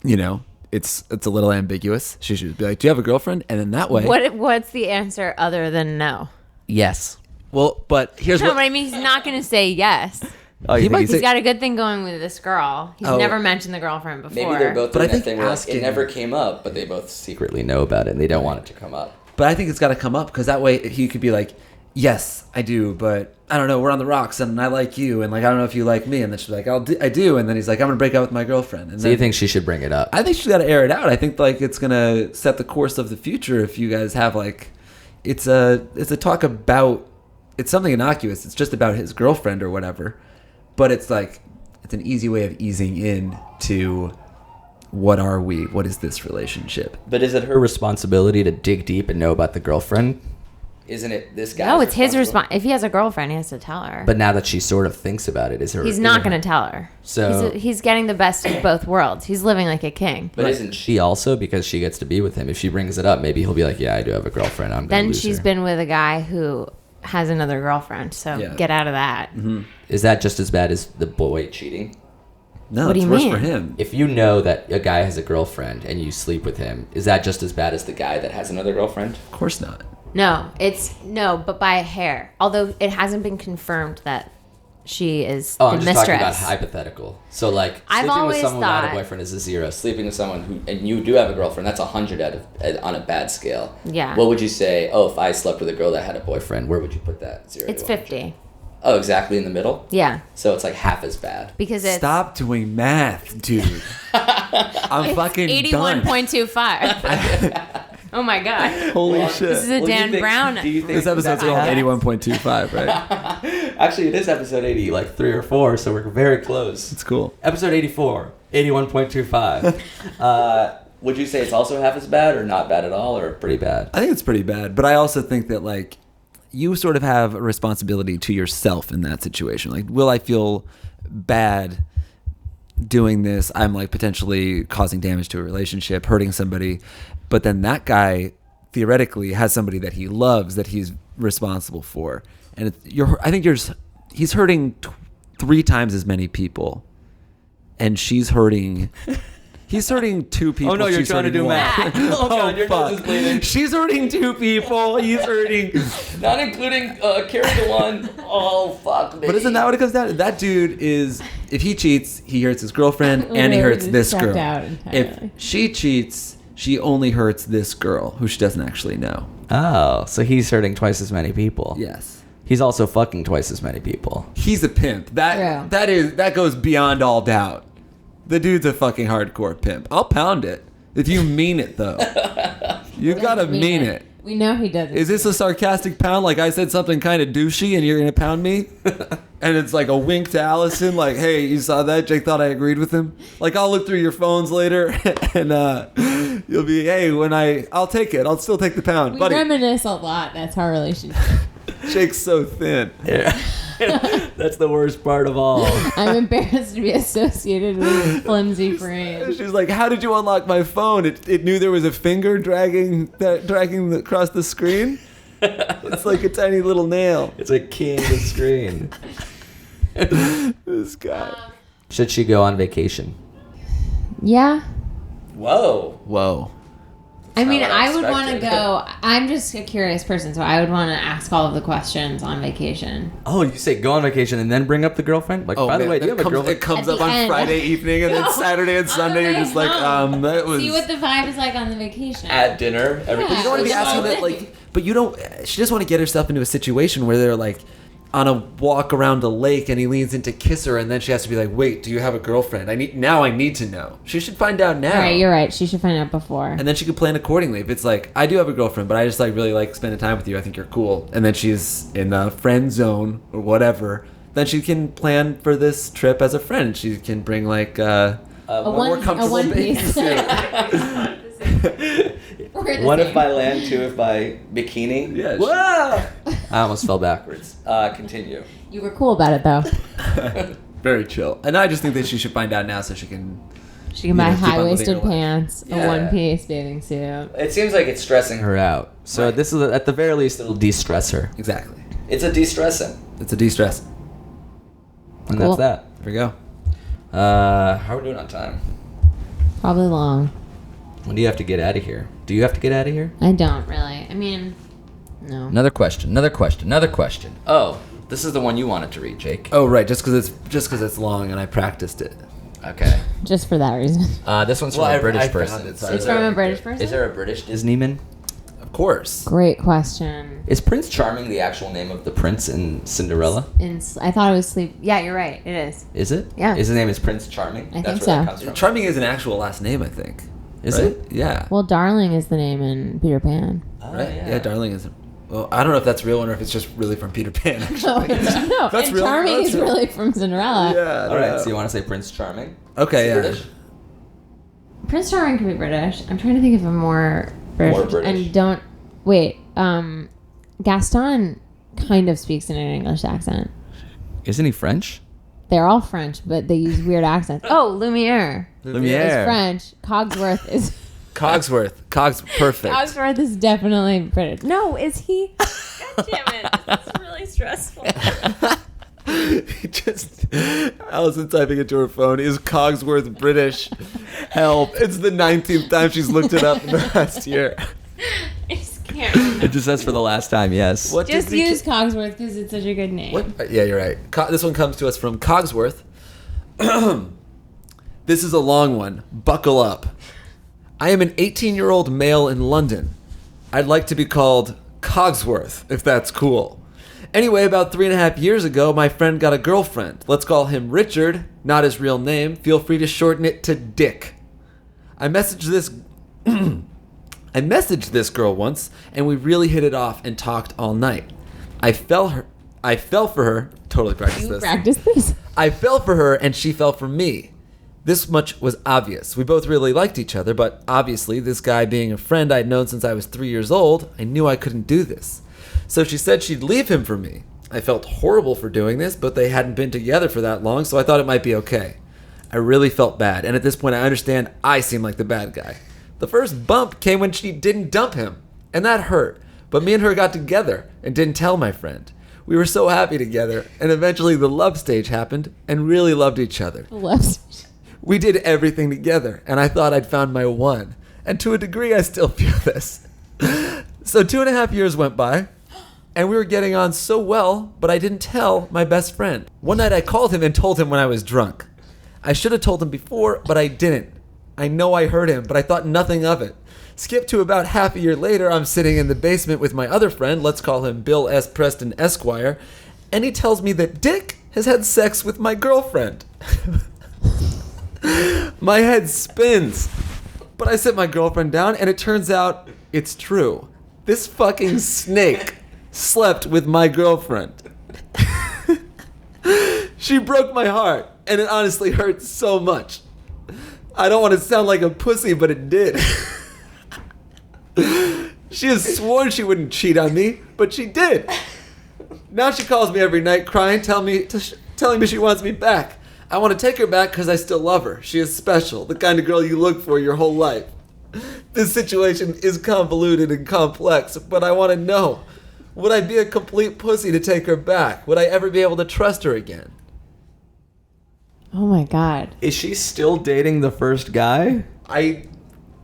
it's a little ambiguous. She should be like, "Do you have a girlfriend?" And then that way, What's the answer other than no? Yes. well, but here's No, what. but I mean, he's not going to say yes. Oh, you He think might he's He's got a good thing going with this girl. He's Oh. never mentioned the girlfriend before. maybe they're both But I doing that think thing where like, asking- it never came up, but they both secretly know about it, and they don't want it to come up. But I think it's got to come up, because that way he could be like, "Yes, I do, but I don't know. We're on the rocks, and I like you, and like I don't know if you like me." And then she's like, I do," and then he's like, "I'm gonna break up with my girlfriend." And So then, you think she should bring it up? I think she's got to air it out. I think like it's gonna set the course of the future if you guys have like, it's a talk about, it's something innocuous. It's just about his girlfriend or whatever, but it's like it's an easy way of easing in to what are we? What is this relationship? But is it her responsibility to dig deep and know about the girlfriend? Isn't it this guy? No, it's his response. If he has a girlfriend, he has to tell her. But now that she sort of thinks about it, he's not going to tell her. So he's getting the best of both worlds. He's living like a king. But isn't she also, because she gets to be with him? If she brings it up, maybe he'll be like, "Yeah, I do have a girlfriend. I'm going to lose Then she's her." been with a guy who has another girlfriend. So get out of that. Mm-hmm. Is that just as bad as the boy cheating? No, What do it's you worse mean? for him. If you know that a guy has a girlfriend and you sleep with him, is that just as bad as the guy that has another girlfriend? Of course not. No, but by a hair. Although it hasn't been confirmed that she is Oh, the I'm just mistress. talking about hypothetical. So, like, I've sleeping with always someone without a thought- boyfriend is a 0. Sleeping with someone who, and you do have a girlfriend, that's 100 on a bad scale. Yeah. What would you say? Oh, if I slept with a girl that had a boyfriend, where would you put that? 0 It's to 100? 50. Oh, exactly in the middle? Yeah, So it's like half as bad. because it's Stop doing math, dude. I'm fucking done. 81.25. Oh my god. Holy This is shit. a Dan Brown. Do you think This episode's that's called bad? 81.25, right? Actually, it is episode 80, like 3 or 4, so we're very close. It's cool. Episode 84, 81.25. Would you say it's also half as bad, or not bad at all, or pretty bad? I think it's pretty bad, but I also think that like you sort of have a responsibility to yourself in that situation. Like, will I feel bad doing this? I'm like potentially causing damage to a relationship, hurting somebody, but then that guy theoretically has somebody that he loves that he's responsible for, and he's hurting 3 times as many people, and she's hurting. He's hurting 2 people. Oh no, you're she's trying to hurting do one. math. Oh god, your nose is Fuck. bleeding. She's hurting 2 people. He's hurting. Not including carry the one. Oh fuck, baby. But isn't that what it comes down to? That dude is, if he cheats, he hurts his girlfriend and he hurts this checked girl. out entirely. If she cheats, she only hurts this girl who she doesn't actually know. Oh, so he's hurting twice as many people. Yes. He's also fucking twice as many people. He's a pimp. True. That goes beyond all doubt. The dude's a fucking hardcore pimp. I'll pound it. If you mean it though. You gotta mean it. We know he doesn't. Is this a sarcastic pound? Like I said something kind of douchey and you're going to pound me? And it's like a wink to Allison, like, hey, you saw that? Jake thought I agreed with him. Like, I'll look through your phones later and you'll be, hey, I'll take it. I'll still take the pound. We Buddy, reminisce a lot. That's our relationship. Jake's so thin. Yeah. That's the worst part of all. I'm embarrassed to be associated with his flimsy frame. She's like, how did you unlock my phone? It knew there was a finger dragging across the screen. It's like a tiny little nail. It's a key in the screen. This guy. Should she go on vacation? Yeah. Whoa. Whoa. I mean, not what I I would want to expected. go. I'm just a curious person, so I would want to ask all of the questions on vacation. Oh, you say go on vacation and then bring up the girlfriend? Like, by the way, do you have a girlfriend? It comes At up the on end. Friday evening, and then No. Saturday and Sunday, On the you're way just like, home. that was. See what the vibe is like on the vacation. At dinner, everything. Yeah. You don't want to be Yeah. asking that, like, but you don't. She just want to get herself into a situation where they're like on a walk around a lake, and he leans in to kiss her, and then she has to be like, "Wait, do you have a girlfriend? I need to know." She should find out now. All right, you're right. She should find out before. And then she could plan accordingly. If it's like, I do have a girlfriend, but I just like really like spending time with you. I think you're cool. And then she's in the friend zone or whatever. Then she can plan for this trip as a friend. She can bring like a more comfortable one bathing piece. suit. We're the One same. if by land, 2 if by bikini. Yeah, Whoa! I almost fell backwards. Continue. You were cool about it though. Very chill. And I just think that she should find out now so she can. She can buy keep on living high-waisted her life. pants, Yeah. a one-piece bathing suit. It seems like it's stressing her out. So Right. this is, at the very least, it'll de-stress her. Exactly. It's a de-stressing. It's a de-stress. And Cool. that's that. There we go. How are we doing on time? Probably long. When do you have to get out of here? Do you have to get out of here? I don't really. I mean, no. Another question. Oh, this is the one you wanted to read, Jake. Oh right, just because it's long and I practiced it. Okay. Just for that reason. This one's from Well, a I British found person. it, sorry. It's from a British person? Is there a British Disneyman? Of course. Great question. Is Prince Charming the actual name of the prince in Cinderella? I thought it was sleep. Yeah, you're right. It is. Is it? Yeah. His name is Prince Charming? I That's think where so. that comes from. Charming is an actual last name, I think. Is Right? it? Yeah. Well, Darling is the name in Peter Pan. Oh, Right? Yeah, Darling is. Well, I don't know if that's real or if it's just really from Peter Pan. Actually. No, That's and real. Charming That's is real. really from Cinderella. Yeah. I All don't right, know. so you want to say Prince Charming? Okay. Is he Yeah. British? Prince Charming could be British. I'm trying to think of a more British. More British. And don't wait. Gaston kind of speaks in an English accent. Isn't he French? They're all French, but they use weird accents. Oh, Lumiere is Lumiere. French. Cogsworth is... Perfect. Cogsworth is definitely British. No, is he? God damn it. It's really stressful. Just Allison typing into her phone, is Cogsworth British? Help. It's the 19th time she's looked it up in the last year. I just can't remember. It just says for the last time, yes. What Just did we use Cogsworth because it's such a good name. What? Yeah, you're right. This one comes to us from Cogsworth. This is a long one. Buckle up. I am an 18-year-old male in London. I'd like to be called Cogsworth, if that's cool. Anyway, about 3.5 years ago, my friend got a girlfriend. Let's call him Richard, not his real name. Feel free to shorten it to Dick. I messaged this girl once, and we really hit it off and talked all night. I fell for her. Totally practiced You this. practice this? I fell for her, and she fell for me. This much was obvious. We both really liked each other, but obviously, this guy being a friend I'd known since I was 3 years old, I knew I couldn't do this. So she said she'd leave him for me. I felt horrible for doing this, but they hadn't been together for that long, so I thought it might be okay. I really felt bad, and at this point I understand I seem like the bad guy. The first bump came when she didn't dump him, and that hurt. But me and her got together and didn't tell my friend. We were so happy together, and eventually the love stage happened and really loved each other. We did everything together, and I thought I'd found my one. And to a degree, I still feel this. So 2.5 years went by, and we were getting on so well, but I didn't tell my best friend. One night I called him and told him when I was drunk. I should have told him before, but I didn't. I know I hurt him, but I thought nothing of it. Skip to about half a year later, I'm sitting in the basement with my other friend, let's call him Bill S. Preston Esquire, and he tells me that Dick has had sex with my girlfriend. My head spins. But I sit my girlfriend down, and it turns out it's true. This fucking snake slept with my girlfriend. She broke my heart, and it honestly hurt so much. I don't want to sound like a pussy, but it did. She has sworn she wouldn't cheat on me, but she did. Now she calls me every night crying, telling me she wants me back. I want to take her back because I still love her. She is special, the kind of girl you look for your whole life. This situation is convoluted and complex, but I want to know, would I be a complete pussy to take her back? Would I ever be able to trust her again? Oh my God. Is she still dating the first guy? I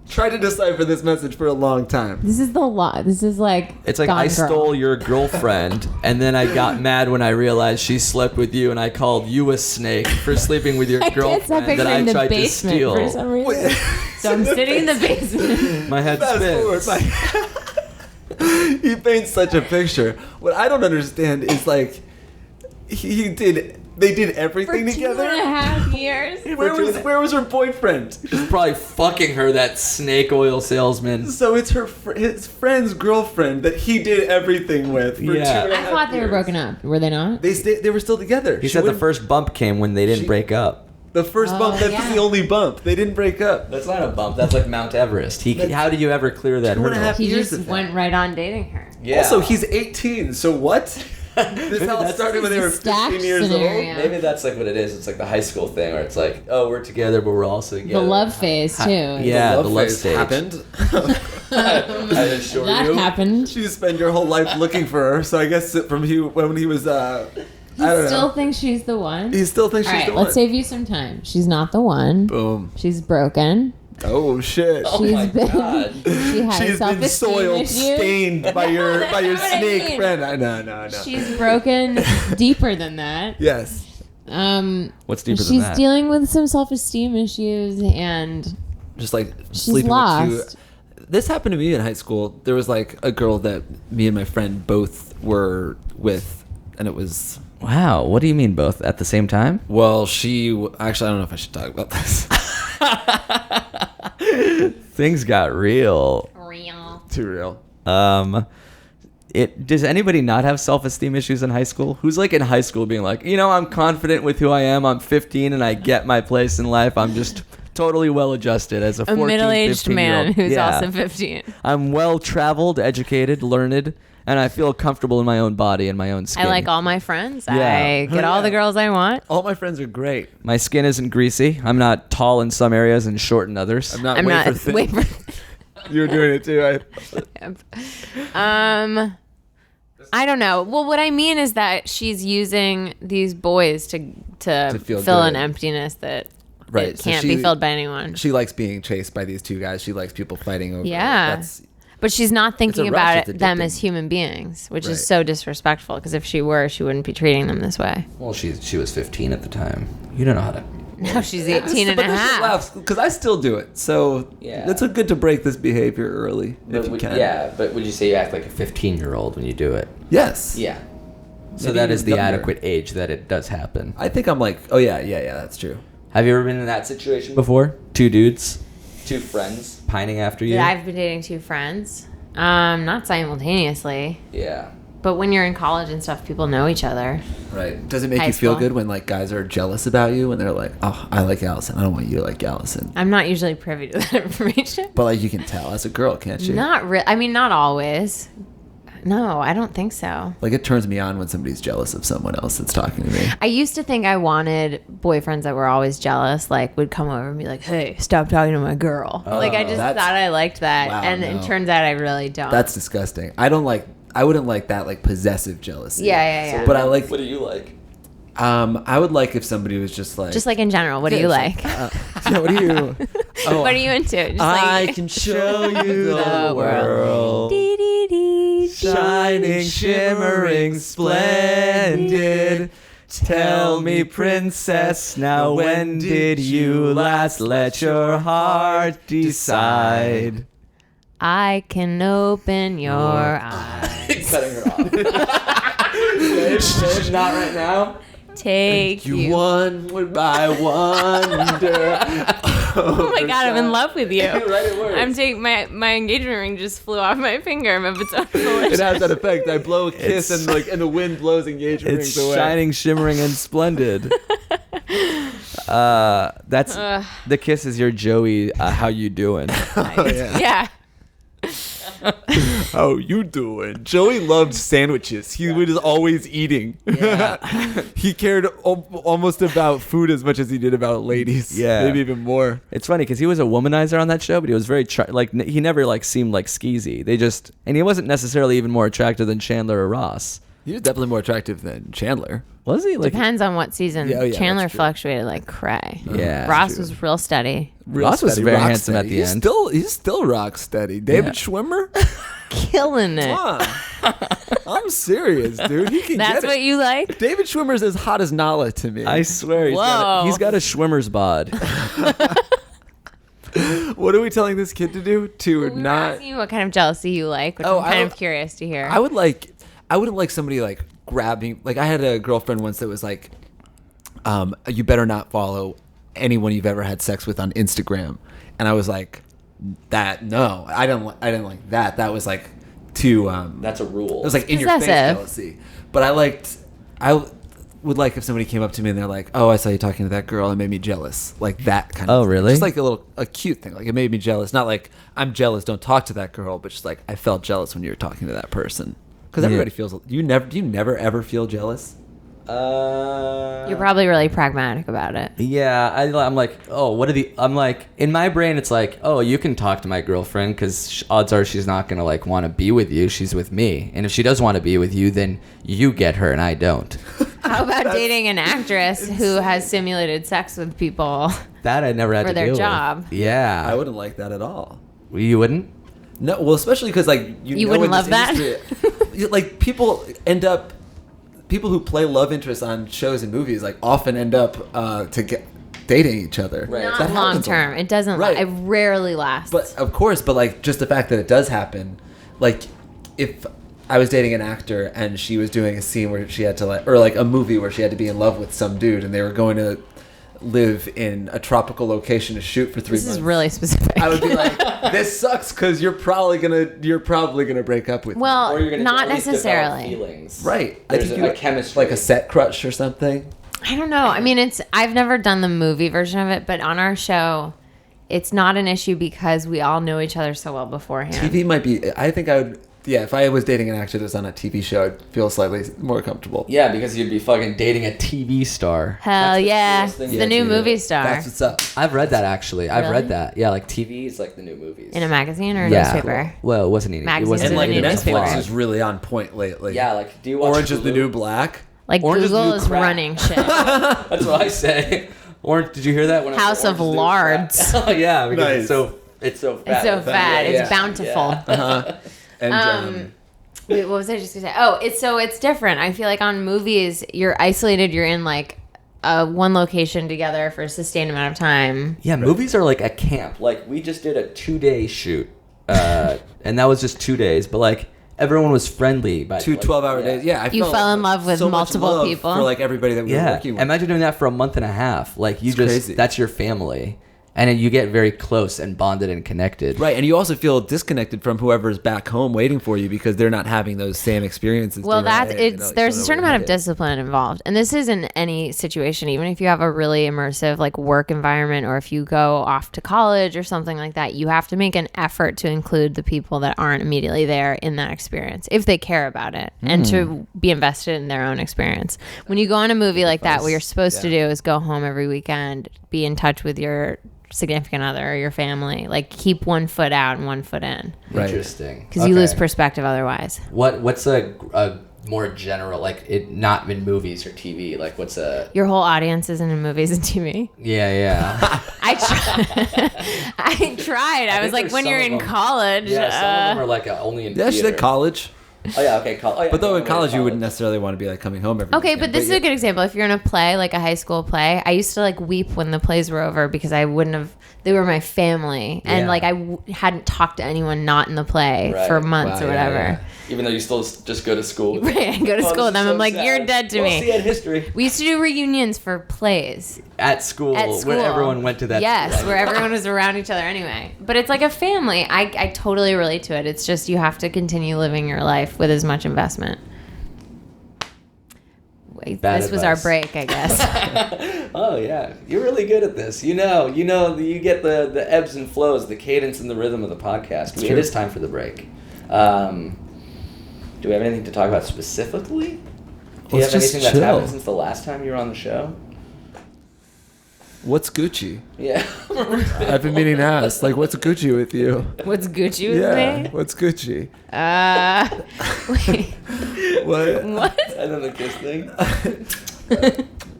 tried to decipher this message for a long time. This is the law. This is like. It's like Gone I Girl. stole your girlfriend, and then I got mad when I realized she slept with you, and I called you a snake for sleeping with your I can't stop girlfriend that picturing I the tried to basement steal. for some reason. So I'm sitting in the basement. My head Fast forward, spins. he paints such a picture. What I don't understand is like they did everything For together. 2.5 years. Where was her boyfriend? She's probably fucking her, that snake oil salesman. So it's his friend's girlfriend that he did everything with for Yeah. 2.5 I thought they were years. broken up. Were they not? They were still together. He She said the wouldn't- first bump came when they didn't She- break up. The first bump. That's yeah. the only bump. They didn't break up. That's not a bump. That's like Mount Everest. How do you ever clear that 2.5 hurdle? He years just of that. went right on dating her. Yeah. Also, he's 18. So what? This all that's- started when they were This is a stacked 15 years scenario. old. Maybe that's like what it is. It's like the high school thing where it's like, oh, we're together, but we're also The together. love phase, too. Yeah, the love phase stage. happened. I assure That you. happened. You spend your whole life looking for her. So I guess when he was, I don't Still know. thinks she's the one. He still thinks All she's right, the one. let's save you some time. She's not the one. Boom. She's broken. Oh shit. Oh She's my been. God. She has She's been self-esteem soiled, issues. stained by your that's not what I snake mean. friend. No. She's broken deeper than that. Yes. What's deeper than She's that? dealing with some self-esteem issues, and Just like she's sleeping lost. with two. This happened to me in high school. There was like a girl that me and my friend both were with, and it was. Wow. What do you mean both at the same time? Well, actually, I don't know if I should talk about this. Things got real. real. Too real. Does anybody not have self-esteem issues in high school? Who's like in high school being like, I'm confident with who I am. I'm 15 and I get my place in life. I'm just totally well adjusted as a 14, middle-aged 15-year-old. man who's Yeah. also 15. I'm well traveled, educated, learned, and I feel comfortable in my own body and my own skin. I like all my friends. Yeah. I get all the girls I want. All my friends are great. My skin isn't greasy. I'm not tall in some areas and short in others. I'm not I'm wafer not thin. wafer. You were doing it too. I don't know. Well, what I mean is that she's using these boys to feel fill an good. emptiness that Right, it so can't be filled by anyone. She likes being chased by these two guys. She likes people fighting over. Yeah. That's, But she's not thinking rush, about it's them addicting. as human beings, which Right. is so disrespectful. Because if she were, she wouldn't be treating them this way. Well, she was 15 at the time. You don't know how to. Now she's 18 and a half. because I still do it. So Yeah. it's good to break this behavior early if you can. Yeah, but would you say you act like a 15-year-old when you do it? Yes. Yeah. So Maybe that is the younger. adequate age that it does happen. I think I'm like, oh yeah, that's true. Have you ever been in that situation before? Two dudes, two friends pining after you? That I've been dating two friends. Not simultaneously. Yeah. But when you're in college and stuff, people know each other. Right. Does it make High you feel school. good when like guys are jealous about you and they're like, oh, I like Allison. I don't want you to like Allison. I'm not usually privy to that information. But like you can tell as a girl, can't you? I mean, not always. No, I don't think so. Like it turns me on when somebody's jealous of someone else that's talking to me. I used to think I wanted boyfriends that were always jealous, like would come over and be like, "Hey, stop talking to my girl." Like I just that's- thought I liked that, Wow, and no. it turns out I really don't. That's disgusting. I wouldn't like that like possessive jealousy. Yeah. But I like What do you like? I would like if somebody was just like Just like in general, what do you like? yeah, what do you What are you into? Just I like, can show you the world. Dee, dee, dee, Shining, shimmering, splendid. Tell me, princess, now when did you last let your heart decide? I can open your eyes. Cutting her off. Not right now. Take you. one would I wonder. Oh my god, I'm in love with you. Right, it works. I'm taking my engagement ring just flew off my finger of its own volition. It has that effect. I blow a kiss and the wind blows engagement It's rings away. shining, shimmering, and splendid. That's the kiss is your Joey. How you doing? Yeah. How you doing? Joey loved sandwiches. He was always eating. Yeah. He cared almost about food as much as he did about ladies. Yeah. Maybe even more. It's funny because he was a womanizer on that show, but he was very he never like seemed like skeezy. And he wasn't necessarily even more attractive than Chandler or Ross. He was definitely more attractive than Chandler. Was he? Like Depends on what season. Yeah, yeah, Chandler that's true. fluctuated like cray. Yeah, Ross true. was real steady. Ross was very handsome at the end. He's still rock steady. David Yeah. Schwimmer? Killing it. I'm serious, dude. He can That's get what it. you like? David Schwimmer's as hot as Nala to me. I swear Whoa. he's got a Schwimmer's bod. What are we telling this kid to do? To We were not. asking you what kind of jealousy you like, which Oh, I'm kind I- of curious to hear. I wouldn't like somebody like grabbing. Like I had a girlfriend once that was like, you better not follow anyone you've ever had sex with on Instagram. And I was like, no, I didn't like that. That was like too. That's a rule. It was like in your face Possessive. jealousy. But I would like if somebody came up to me and they're like, "Oh, I saw you talking to that girl. It made me jealous." Like that kind of. Oh, thing. really? Just like a cute thing. Like it made me jealous. Not like I'm jealous. Don't talk to that girl. But just like I felt jealous when you were talking to that person. Because everybody feels. Do you never ever feel jealous? You're probably really pragmatic about it. Yeah, I'm like, oh, I'm like, in my brain, it's like, oh, you can talk to my girlfriend because odds are she's not going to like want to be with you. She's with me. And if she does want to be with you, then you get her and I don't. How about dating an actress who has simulated sex with people? That I never had For to their deal with. job. Yeah. I wouldn't like that at all. You wouldn't? No, well, especially because like You know wouldn't in this love that? industry, like people who play love interests on shows and movies like often end up dating each other. Right. Not That long happens a lot. term. It doesn't. Right. It rarely lasts. But of course, but like just the fact that it does happen, like if I was dating an actor and she was doing a scene where she had to like, or like a movie where she had to be in love with some dude and they were going to live in a tropical location to shoot for 3 months. This is really specific. I would be like, this sucks because you're probably gonna break up with me. well, Or you're gonna not at least develop necessarily. feelings. Right. There's I think a you chemistry. like a set crush or something. I don't know. I mean, I've never done the movie version of it, but on our show, it's not an issue because we all know each other so well beforehand. TV might be. I think I would. Yeah, if I was dating an actor that's on a TV show, I'd feel slightly more comfortable. Yeah, because you'd be fucking dating a TV star. Hell yeah. coolest thing It's you the can new do. movie star. That's what's up. I've read that actually. I've Really? read that. Yeah, like TV is like the new movies. In a magazine or a yeah. newspaper? Well, it wasn't any. It Magazines wasn't And like in a Netflix newspaper. is really on point lately. Yeah, like do you watch Orange is the Hulu? New Black. Like Orange is the Google new is crack. running shit. That's what I say. Orange. Did you hear that? When I said House of Orange is the New Crack? Lards. Oh yeah, because Nice. it's so fat. It's so fat. Yeah. It's bountiful. Yeah. And Wait, what was I just gonna say? Oh, it's different. I feel like on movies, you're isolated. You're in like one location together for a sustained amount of time. Yeah, movies are like a camp. Like we just did a 2-day shoot, and that was just 2 days. But like everyone was friendly. By two like, 12-hour days. Yeah, I You felt fell in love with so much multiple love people. for like everybody that we were Yeah, working with. imagine doing that for a month and a half. Like you just crazy. that's your family, and then you get very close and bonded and connected. Right, and you also feel disconnected from whoever's back home waiting for you because they're not having those same experiences. Well, doing that's that, you know, it's like, there's a so certain they're amount of like- discipline involved, and this is in any situation. Even if you have a really immersive like work environment, or if you go off to college or something like that, you have to make an effort to include the people that aren't immediately there in that experience if they care about it, and to be invested in their own experience. When you go on a movie like that, what you're supposed to do is go home every weekend, be in touch with your significant other or your family, like keep one foot out and one foot in, Right. Interesting. because you lose perspective otherwise. What's a more general, like it not in movies or TV, like what's a Your whole audience isn't in movies and TV. yeah I tried. I was think like, there's when some you're of in them- college, yeah some of them are like only in Yeah, she theater. said college. Oh yeah, okay, But though in college you wouldn't necessarily want to be like coming home every okay, weekend. but this is yeah. a good example. If you're in a play, like a high school play, I used to like weep when the plays were over because I wouldn't have. They were my family, and Yeah. like I hadn't talked to anyone not in the play Right. for months Wow, or yeah, whatever. yeah. Even though you still just go to school. Right, I go to school with them. I'm like, you're dead to me. See at history We used to do reunions for plays at school, at school. where everyone went to that. Yes, yeah. where everyone was around each other anyway. But it's like a family. I totally relate to it. It's just you have to continue living your life with as much investment. Wait, Bad this was our advice. break, I guess. Oh yeah, you're really good at this. You know, you get the ebbs and flows, the cadence and the rhythm of the podcast. It is time for the break. Do we have anything to talk about specifically? Do you Let's have just anything that's chill. happened since the last time you were on the show? What's Gucci? Yeah. I've been meaning to ask. Like, what's Gucci with you? What's Gucci with Yeah, me? what's Gucci? Wait, What? what? And then the kiss thing.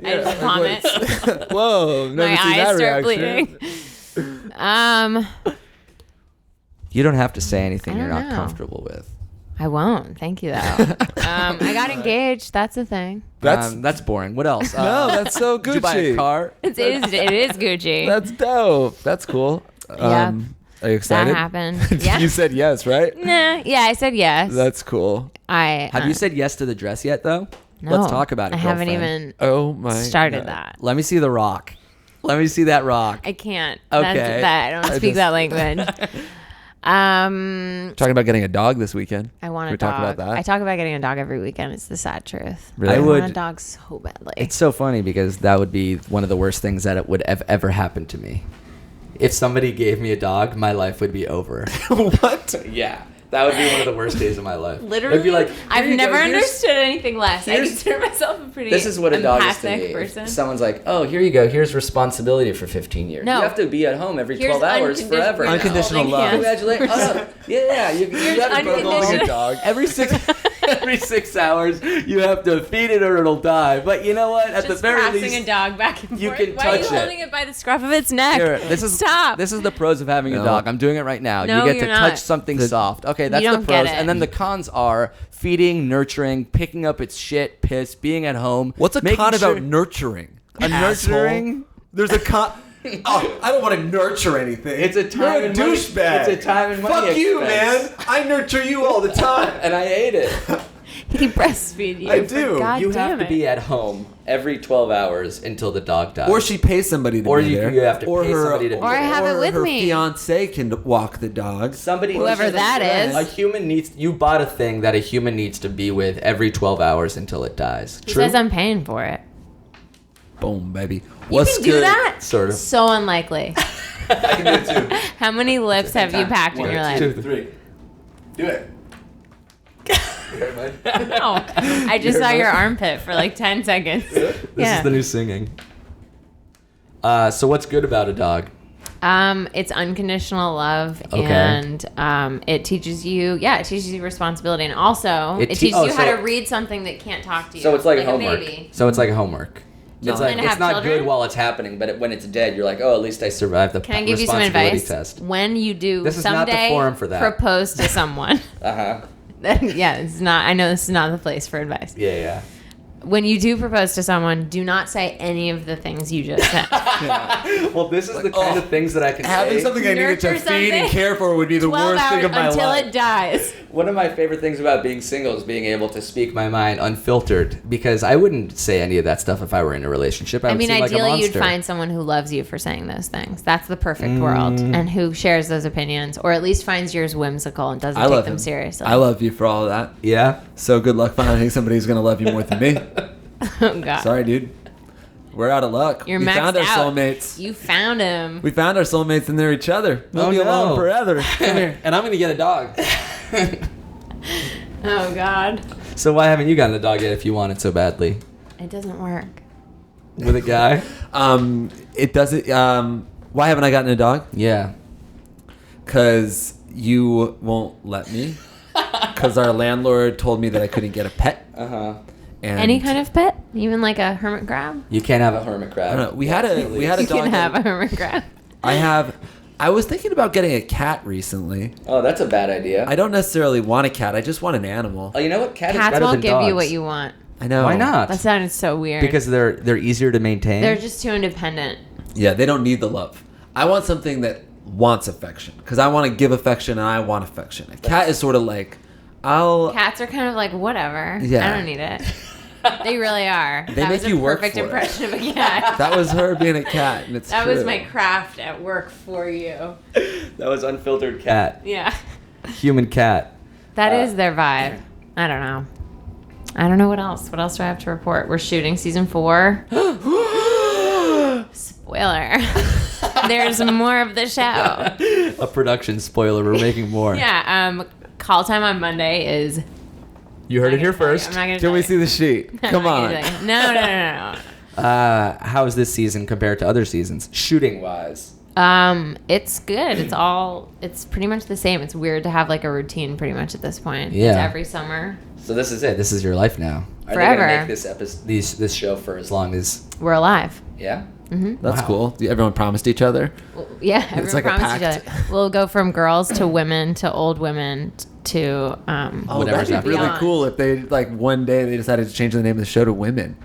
I just vomit. Whoa, never My seen that eyes start reaction. bleeding. You don't have to say anything I you're don't not know. comfortable with. I won't. Thank you, though. I got engaged. That's a thing. That's boring. What else? No, that's so Did you buy a Gucci. car? It is Gucci. That's dope. That's cool. Yeah. Are you excited? That happened. Yeah. You said yes, right? Nah. Yeah, I said yes. That's cool. Have you said yes to the dress yet, though? No, Let's talk about it. I haven't girlfriend. even Oh my. started God. that. Let me see the rock. Let me see that rock. I can't. Okay. That's that. I don't speak that language. Talking about getting a dog this weekend. I want Can a we dog. talk about that? I talk about getting a dog every weekend. It's the sad truth. Really? I I would- want a dog so badly. It's so funny because that would be one of the worst things that it would have ever happened to me. If somebody gave me a dog, my life would be over. What? Yeah. That would be one of the worst days of my life. Literally, It'd be like, I've "Here you never go, here's- understood anything less. I here's- consider myself a pretty This is what a dog is to empathic me. person. If someone's like, oh, here you go. Here's responsibility for 15 years. No. You have to be at home every Here's 12 hours uncondi- forever. we're now. Unconditional holding love. hands. Congratulations. Oh, no. Yeah, you Here's have to go unconditional- holding a dog. every 6 hours, you have to feed it or it'll die. But you know what? At Just the very passing least, a dog back and you forth. can Why are you touch it. holding it by the scruff of its neck? Here, this is Stop. This is the pros of having a No. dog. I'm doing it right now. No, you get you're to not. touch something soft. Okay, that's You the don't get pros. it. And then the cons are feeding, nurturing, picking up its shit, piss, being at home. What's a making con sure- about nurturing? A Asshole. nurturing? There's a con. Oh, I don't want to nurture anything. It's a time You're a and money- douchebag. it's a time and money Fuck you, man. expense. I nurture you all the time. And I hate it. He breastfeed you. I for do. God You damn have to it. be at home every 12 hours until the dog dies. Or she pays somebody to Or be you- there. you have to or pay her, somebody to be Or I there. have it or with her me. fiance can walk the dog. Somebody Whoever listen, that is. A human needs. You bought a thing that a human needs to be with every 12 hours until it dies. He True. says I'm paying for it. Boom, baby. You What's can do good? that? Sort of. So unlikely. I can do it too. How many lips have you packed in your life? 2, 3. Do it. No. I just saw your armpit for like 10 seconds. This is the new singing. So what's good about a dog? It's unconditional love, Okay. and it teaches you responsibility, and also it teaches you how to read something that can't talk to you. So it's like A homework. baby. So it's like homework. No. It's like Gonna it's have not children? good while it's happening, but when it's dead, you're like, oh, at least I survived the Can I give you some responsibility advice? test. When you do This is not the someday forum for that. propose to someone, Uh-huh. then it's not. I know this is not the place for advice. Yeah. When you do propose to someone, do not say any of the things you just said. Well, this is the kind of things that I can Having say. something I needed to Nurture feed and something. care for would be the 12 worst thing hours of my until life. it dies. One of my favorite things about being single is being able to speak my mind unfiltered, because I wouldn't say any of that stuff if I were in a relationship. I I would mean, seem like a ideally, you'd monster. find someone who loves you for saying those things. That's the perfect world, and who shares those opinions, or at least finds yours whimsical and doesn't I take love them him. seriously. I love you for all of that. Yeah. So good luck finding somebody who's gonna love you more than me. Oh God, Sorry, dude. We're out of luck. you're we maxed found our out. soulmates. You found him. We found our soulmates and they're each other. We'll Oh, be no. alone forever. Come here. And I'm gonna get a dog. Oh God, So why haven't you gotten a dog yet if you want it so badly? it doesn't work. With a guy? It doesn't. Why haven't I gotten a dog? Yeah. Because you won't let me. Because our landlord told me that I couldn't get a pet. Uh-huh. And Any kind of pet, even like a hermit crab. You can't have a hermit I crab. don't know. We had a You dog. can have a hermit crab. I was thinking about getting a cat recently. Oh, that's a bad idea. I don't necessarily want a cat. I just want an animal. Oh, you know what? Cat is Cats better won't than give dogs. you what you want. I know. Why not? That sounded so weird. Because they're easier to maintain. they're just too independent. Yeah, they don't need the love. I want something that wants affection because I want to give affection and I want affection. A cat is sort of like, Cats are kind of like whatever. Yeah. I don't need it. They really are. They that make was you a work perfect for it. impression of a cat. that was her being a cat, and it's That true. was my craft at work for you. That was unfiltered cat. Yeah. Human cat. That is their vibe. I don't know. I don't know what else. What else do I have to report? We're shooting season 4. Spoiler. There's more of the show. A production spoiler. We're making more. Yeah. Call time on Monday is. You heard it here I'm not gonna first. tell you. I'm not Can gonna we tell see you. the sheet? I'm Come not on. gonna tell you. No. How is this season compared to other seasons, shooting wise? It's good. It's pretty much the same. It's weird to have like a routine pretty much at this point. Yeah. It's every summer. So this is it. This is your life now. Are Forever. they gonna make this this show for as long as? We're alive. Yeah. That's Wow. cool. Everyone promised each other. Yeah, everyone like a promised each pact. other. We'll go from girls to women to old women to Oh, Whatever's that'd be really beyond. cool if they like one day they decided to change the name of the show to Women.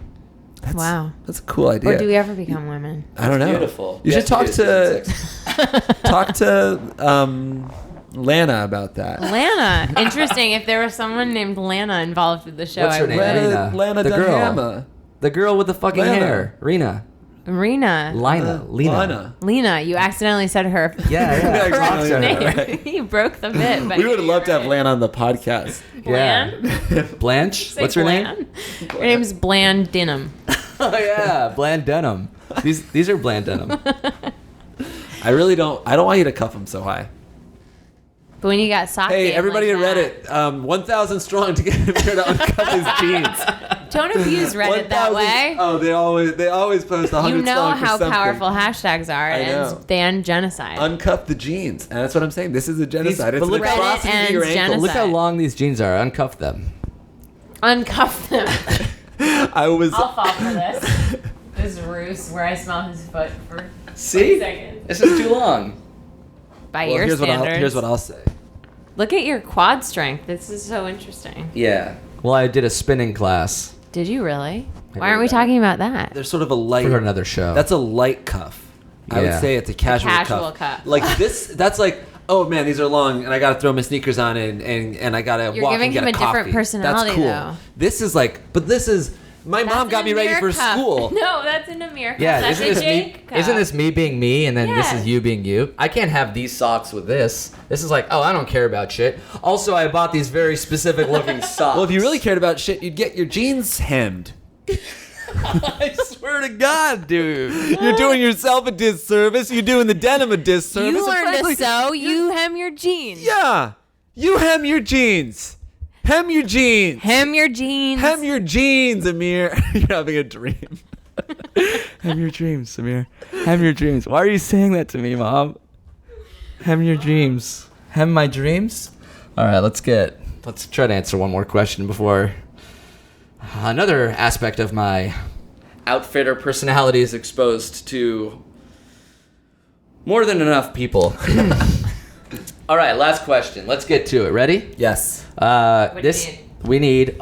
That's, Wow. That's a cool idea. Or do we ever become women? I don't know. Beautiful. You should Yes, talk it is to season 6. talk to Lana about that. Lana. Interesting. If there was someone named Lana involved with the show, What's her I name? would. Lana. Lana The girl. Dahama. The girl with the fucking Lana. hair. Rena. Rena. Lina. Lena. Lana. Lena. You accidentally said her Yeah, yeah. Yeah, correct exactly. name. You broke the bit. But We would you're love to have right. Lana on the podcast. Bland? Blanche. Say What's her Bland. name? Her name's Bland Dinham. Oh yeah, bland denim. These are bland denim. I don't want you to cuff him so high. But when you got sock Hey, game everybody like at that, Reddit, 1,000 strong to get him here to uncuff his jeans. don't abuse Reddit that 1,000 way. Oh, they always post 100 You know strong for how something. powerful hashtags are. I It ends know. than genocide. Uncuff the jeans, and that's what I'm saying. This is a genocide. These- It's but an look- Reddit atrocity to your ends ankles. Look how Genocide. long these jeans are. Uncuff them. Uncuff them. I was. I'll fall for this. This ruse where I smell his foot for See? 20 seconds. This is too long. By Well, your standards. here's what I'll say. Look at your quad strength. This is so interesting. Yeah. Well, I did a spinning class Did you really? I Why aren't we did that. talking about that? There's sort of a light. for another show. That's a light cuff. I would Yeah. say it's a casual, casual cuff. Like this. That's like, oh man, these are long, and I gotta throw my sneakers on, and I gotta You're walk giving and get him a different coffee. personality, That's cool. though. This is like, but this is. My mom That's got an me ready Amir for cuff. school. No, that's an Amir cuff. yeah. That's Isn't a this me? Jake cuff. Isn't this me being me, and then this Yes. is you being you? I can't have these socks with this. This is like, oh, I don't care about shit. Also, I bought these very specific looking socks. Well, if you really cared about shit, you'd get your jeans hemmed. I swear to God, dude. You're doing yourself a disservice. You're doing the denim a disservice. You and learn frankly, to sew. You hem your jeans. Yeah. You hem your jeans. Hem your jeans. Hem your jeans. Hem your jeans, Amir. You're having a dream. Hem your dreams, Amir. Hem your dreams. Why are you saying that to me, Mom? Hem your dreams. Hem my dreams? All right, let's try to answer one more question before another aspect of my outfitter personality is exposed to more than enough people. All right, last question. Let's get to it. Ready? Yes. What do you need? We need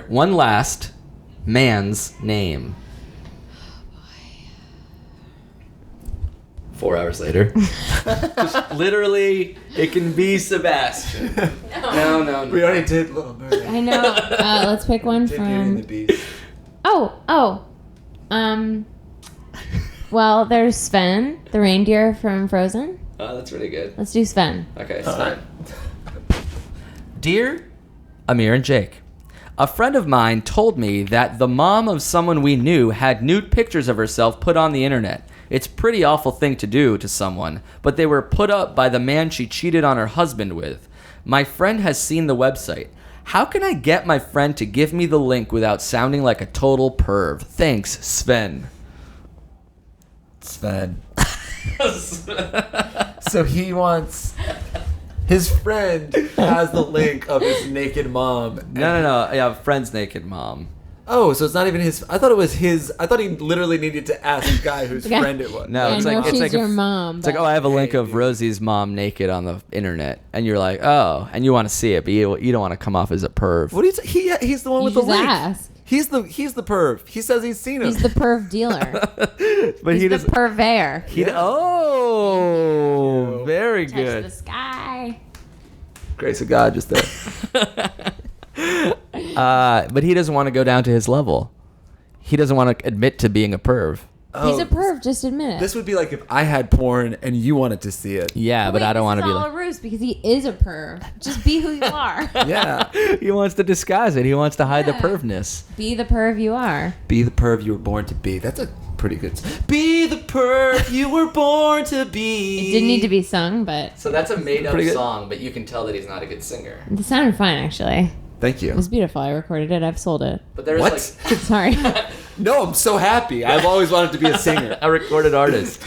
one last man's name. 4 hours later. Just literally, it can be Sebastian. No. We already did Little Mermaid. I know. Let's pick one Beauty and the from. Beast. Well, there's Sven, the reindeer from Frozen. Oh, that's really good. Let's do Sven. Okay, Sven. Dear Amir and Jake, a friend of mine told me that the mom of someone we knew had nude pictures of herself put on the internet. It's a pretty awful thing to do to someone, but they were put up by the man she cheated on her husband with. My friend has seen the website. How can I get my friend to give me the link without sounding like a total perv? Thanks, Sven. Sven. So he wants... His friend has the link of his naked mom. No. Yeah, friend's naked mom. Oh, so it's not even his... I thought it was his... I thought he literally needed to ask the guy whose guy- friend it was. No, I it's know like she's your mom. It's like, oh, I have a link of Rosie's mom naked on the internet, and you're like, oh, and you want to see it, but you don't want to come off as a perv. What do you he's the one You with the just link. ask. He's the perv. He says he's seen him. He's the perv dealer. But He's he the doesn't. purveyor. Oh, very Touch good. the sky. Grace of God just there. But he doesn't want to go down to his level. He doesn't want to admit to being a perv. He's a perv. Just admit it. This would be like if I had porn and you wanted to see it. Yeah, but I don't want to be It's all like. a ruse because he is a perv. Just be who you are. Yeah. He wants to disguise it. He wants to hide the Yeah. pervness. Be the perv you are. Be the perv you were born to be. That's a pretty good... Be the perv you were born to be. It didn't need to be sung, but So that's a made-up Pretty good. song, but you can tell that he's not a good singer. it sounded fine actually. Thank It you. was beautiful. I recorded it. I've sold it. But there's What? like Sorry. No, I'm so happy. I've always wanted to be a singer. a recorded artist.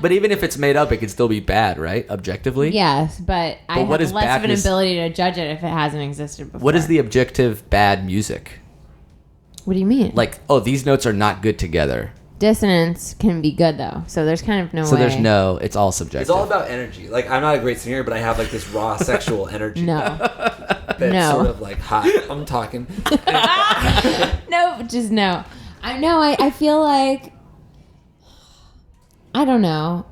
But even if it's made up, it can still be bad, right? Objectively. Yes, but I what have is less of an badness- ability to judge it if it hasn't existed before. What is the objective bad music? What do you mean? Like, oh, these notes are not good together. Dissonance can be good though, so there's kind of no So way. there's no, it's all subjective. It's all about energy. Like, I'm not a great singer, but I have, like, this raw sexual energy. No. That's no. sort of, like, hot. I'm talking. No, just no. I know. I feel like I don't know.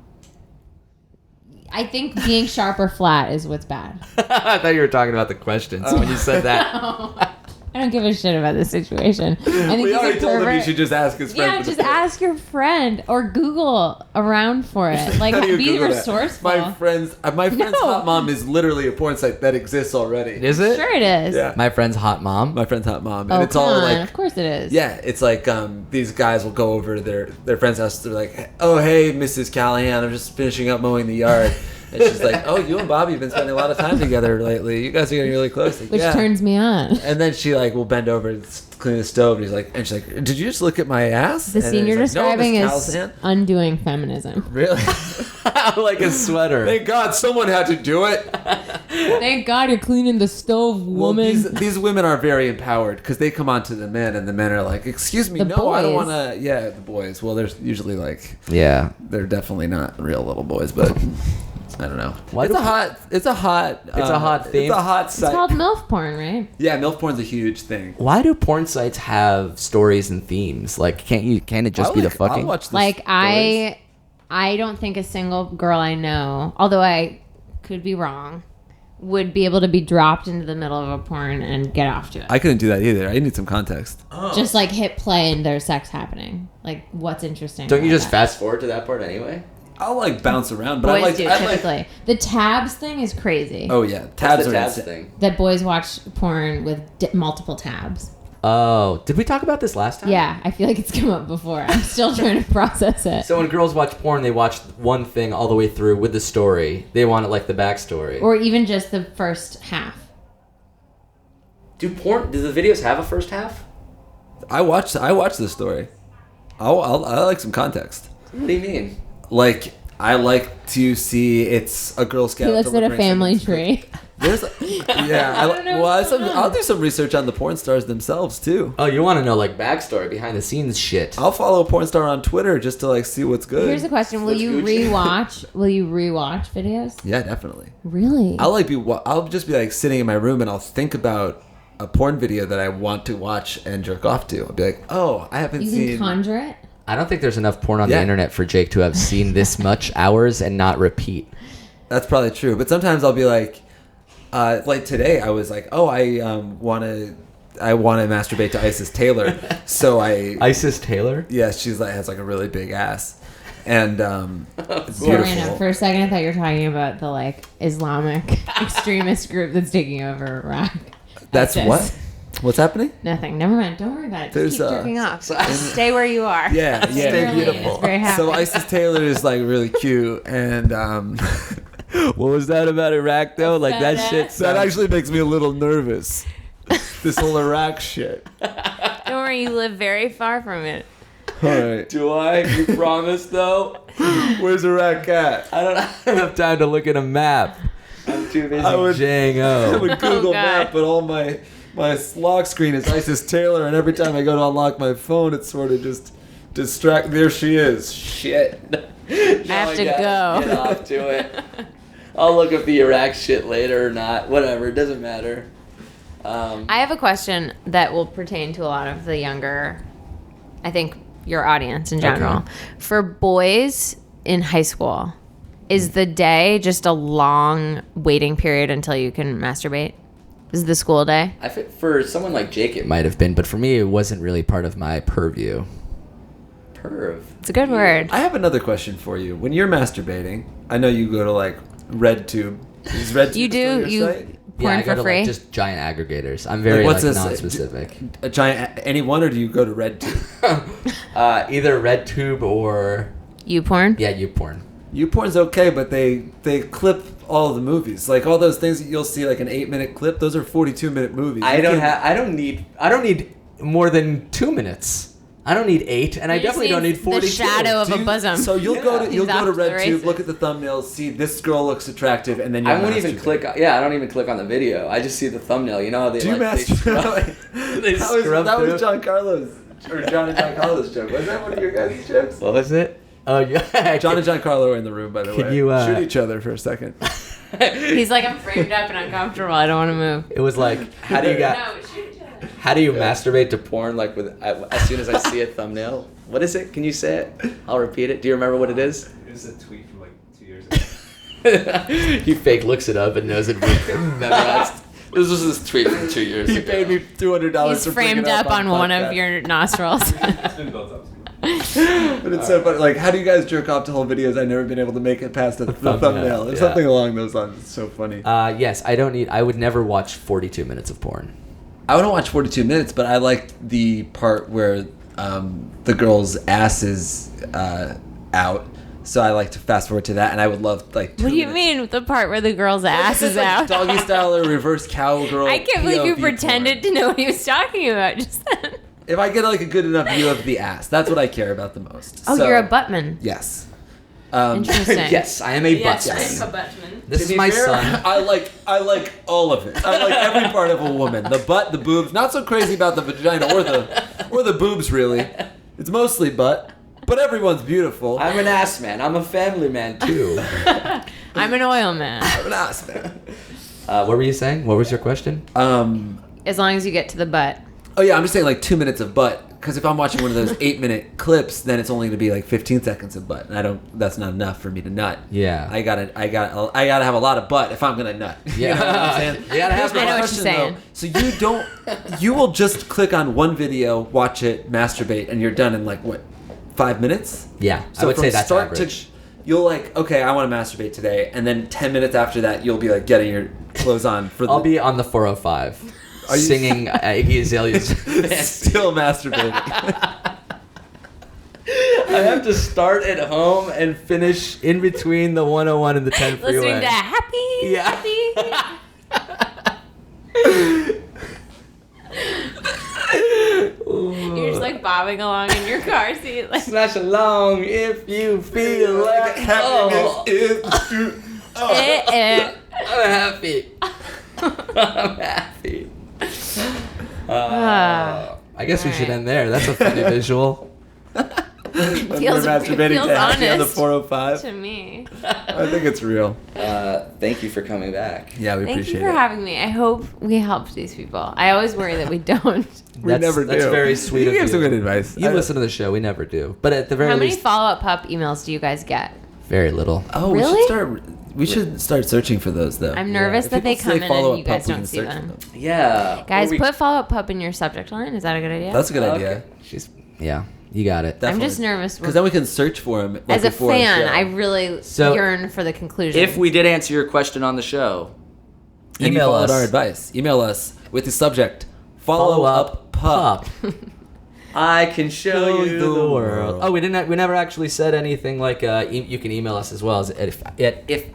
I think being sharp or flat is what's bad. I thought you were talking about the questions when you said that. I don't give a shit about this situation. I think We he's already a told him pervert. you should just ask his friend. Yeah, for the just tip. ask your friend or Google around for it. Like, How do you be Google that? resourceful. My friend's No. hot mom is literally a porn site that exists already. Is it? Sure, it is. Yeah. My friend's hot mom. My friend's hot mom, and Oh, it's come all on. like, Of course it is. yeah, it's like these guys will go over to their friend's house. They're like, oh hey, Mrs. Callahan, I'm just finishing up mowing the yard. And she's like, oh, you and Bobby have been spending a lot of time together lately. You guys are getting really close. Like, Which yeah. turns me on. And then she like will bend over and clean the stove, and she's like, did you just look at my ass? The And then scene you're he's like, "No, describing Miss is Callahan." undoing feminism. Really. Like a sweater. Thank God someone had to do it. Thank God you're cleaning the stove, Well, woman. these women are very empowered because they come on to the men, and the men are like, excuse me, The no, I don't boys. want to. Yeah, the boys. Well, there's usually like, Yeah. they're definitely not real little boys, but I don't know. Why It's do- a hot theme. It's a hot It's It's called MILF porn, right? Yeah, MILF porn's a huge thing. Why do porn sites have stories and themes? Like, can't it just be the fucking? I'll watch the Like stories. I don't think a single girl I know, although I could be wrong, would be able to be dropped into the middle of a porn and get off to it. I couldn't do that either. I need some context. Just like hit play and there's sex happening. Like, what's interesting? Don't you about just that? fast forward to that part anyway? I'll like bounce around, but Boys I like. do I like typically. The tabs thing is crazy. oh yeah, tabs What's the are tabs insane. thing? That boys watch porn with multiple tabs. Oh, did we talk about this last time? Yeah, I feel like it's come up before. I'm still trying to process it. So when girls watch porn, they watch one thing all the way through with the story. They want it like the backstory. Or even just the first half. Do the videos have a first half? I watched the story. I like some context. What do you mean? Like, I like to see it's a Girl Scout. He looks at a family tree. There's, yeah. I'll do some research on the porn stars themselves too. Oh, you want to know like backstory, behind the scenes shit? I'll follow a porn star on Twitter just to like see what's good. Here's a question: Will you rewatch videos? Yeah, definitely. Really? I'll just be like sitting in my room and I'll think about a porn video that I want to watch and jerk off to. I'll be like, oh, I haven't You seen. can conjure it. I don't think there's enough porn on the Yeah. internet for Jake to have seen this much hours and not repeat. That's probably true. But sometimes I'll be like today I was like, oh, I want to masturbate to Isis Taylor. So Isis Taylor? yeah, she's like has like a really big ass, and it's Random. beautiful. For a second, I thought you were talking about the like Islamic extremist group that's taking over Iraq. That's ISIS. what? What's happening? Nothing. Never mind. Don't worry about it. There's Just keep jerking off. Stay where you are. Yeah, Stay yeah. beautiful. It's very happy. So Isis Taylor is like really cute, and what was that about Iraq though? Like that shit. That actually makes me a little nervous. This whole Iraq shit. Don't worry, you live very far from it. All right. Do I? You promise though? Where's Iraq at? I don't have enough time to look at a map. I'm too busy I would Jang-O. Google God. Map, but all my lock screen is Isis Taylor, and every time I go to unlock my phone, it's sort of just distract. There she is. Shit. I have to go. Get off to it. I'll look up the Iraq shit later or not. Whatever. It doesn't matter. I have a question that will pertain to a lot of the younger, I think, your audience in general. Okay. For boys in high school, is the day just a long waiting period until you can masturbate? Is the school day? I think for someone like Jake, it might have been, but for me, it wasn't really part of my purview. Perv. It's a good word. I have another question for you. When you're masturbating, I know you go to like RedTube. Is RedTube You still do. your You site? Yeah, porn I go for to free. like just giant aggregators. I'm very what's like this? non-specific. A giant any one, or do you go to RedTube? Either RedTube or You porn? yeah, YouPorn. YouPorn's okay, but they clip all of the movies. Like all those things that you'll see, like an 8-minute clip. Those are 42-minute movies. I don't need more than 2 minutes. I don't need 8, and I You just definitely don't need 42. The shadow of a bosom. So you'll go to He's off to the RedTube, races. look at the thumbnails, see this girl looks attractive, and then you I won't even click. Yeah, I don't even click on the video. I just see the thumbnail. You know how they Do you like they masturbate? scrub, they That was scrub through? John Carlos or John and John Carlos joke. Was that one of your guys' jokes? What was it? Oh yeah, John and John Carlo are in the room, by the Can way. you, shoot each other for a second? He's like, I'm framed up and uncomfortable. I don't want to move. It was like, how do you masturbate to porn? Like with as soon as I see a thumbnail. What is it? Can you say it? I'll repeat it. Do you remember what it is? It was a tweet from like 2 years ago. He fake looks it up and knows it memorized. This was this tweet from 2 years He ago. paid me $200 He's to bring framed it up on one podcast. of your nostrils. It's been built up. But it's so funny. Like, how do you guys jerk off to whole videos? I've never been able to make it past the thumbnail. Or yeah. something along those lines. It's so funny. Yes, I would never watch 42 minutes of porn. I wouldn't watch 42 minutes, but I like the part where the girl's ass is out. So I like to fast forward to that, and I would love like. 2 What do you minutes. mean the part where the girl's ass is Like, out? Doggy style or reverse cowgirl. I can't believe you POV pretended porn. to know what he was talking about just then. If I get like a good enough view of the ass, that's what I care about the most. Oh, So, you're a buttman. Yes. Interesting. Yes, I am a buttsman. I'm a buttman. This To is be my fair, son. I like all of it. I like every part of a woman. The butt, the boobs. Not so crazy about the vagina or the boobs really. It's mostly butt, but everyone's beautiful. I'm an ass man. I'm a family man too. I'm an oil man. I'm an ass man. What were you saying? What was your question? As long as you get to the butt. Oh yeah, I'm just saying like 2 minutes of butt. Because if I'm watching one of those 8-minute clips, then it's only going to be like 15 seconds of butt, and I don't. That's not enough for me to nut. Yeah. I gotta have a lot of butt if I'm gonna nut. Yeah. You know what I'm saying? You gotta have Here's my I know what you're question, saying. though. So you will just click on one video, watch it, masturbate, and you're done in like what, 5 minutes? Yeah, So I would from say that's start average. to, you'll like, okay, I want to masturbate today, and then 10 minutes after that, you'll be like getting your clothes on for the. I'll be on the 405. singing Iggy Azalea's Still masturbating. I have to start at home and finish in between the 101 and the 10 freeway. Listening to Happy. Yeah. You're just like bobbing along in your car seat. Like, Smash along if you feel like happiness is true. I'm happy. I'm happy. I guess we should end there. That's a funny visual. feels masturbating feels to Happy on the honest 405. to me. I think it's real. Thank you for coming back. Yeah, we Thank appreciate you for it. having me. I hope we helped these people. I always worry that we don't. We never do. That's very sweet You of gave you. some good advice. You listen to the show. We never do. But at the very How many least, follow-up pup emails do you guys get? very little. Oh, Really? we should start searching for those though. I'm nervous If that they people come say in follow-up and you pup, guys we don't can see search for them. Yeah. Guys, Or we- put follow-up pup in your subject line. Is that a good idea? That's a good Okay. idea. Yeah, you got it. I'm just nervous. Because then we can search for them. As a fan, I really So, yearn for the conclusion. If we did answer your question on the show, email email us us. our advice. Email us with the subject follow up pup. I can show you the the world. world. Oh, we never actually said anything like you can email us as well as if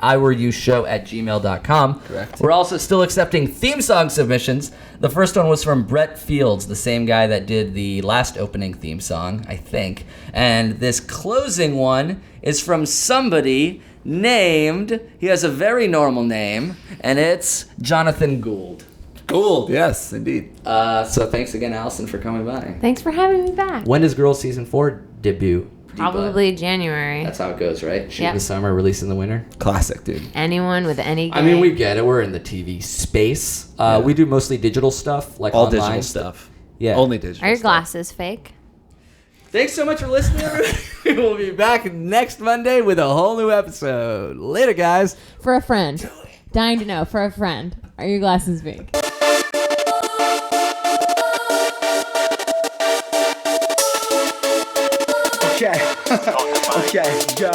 I were you show at gmail.com. Correct. We're also still accepting theme song submissions. The first one was from Brett Fields, the same guy that did the last opening theme song, I think. And this closing one is from somebody named, he has a very normal name, and it's Jonathan Gould. Gould. Yes, indeed. So thanks again, Allison, for coming by. Thanks for having me back. When does Girls Season 4 debut? Probably January. That's how it goes, right? Shoot in Yep. the summer, release in the winter. Classic, dude. Anyone with any I mean, gay- we get it. We're in the TV space. We do mostly digital stuff, like All online digital stuff. Yeah. Only digital. Are your stuff. glasses fake? Thanks so much for listening, everybody. We'll be back next Monday with a whole new episode. Later, guys. For a friend. Dying to know. For a friend. Are your glasses fake? Okay, yo.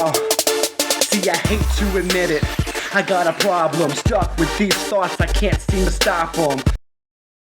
See, I hate to admit it. I got a problem, stuck with these thoughts, I can't seem to stop them.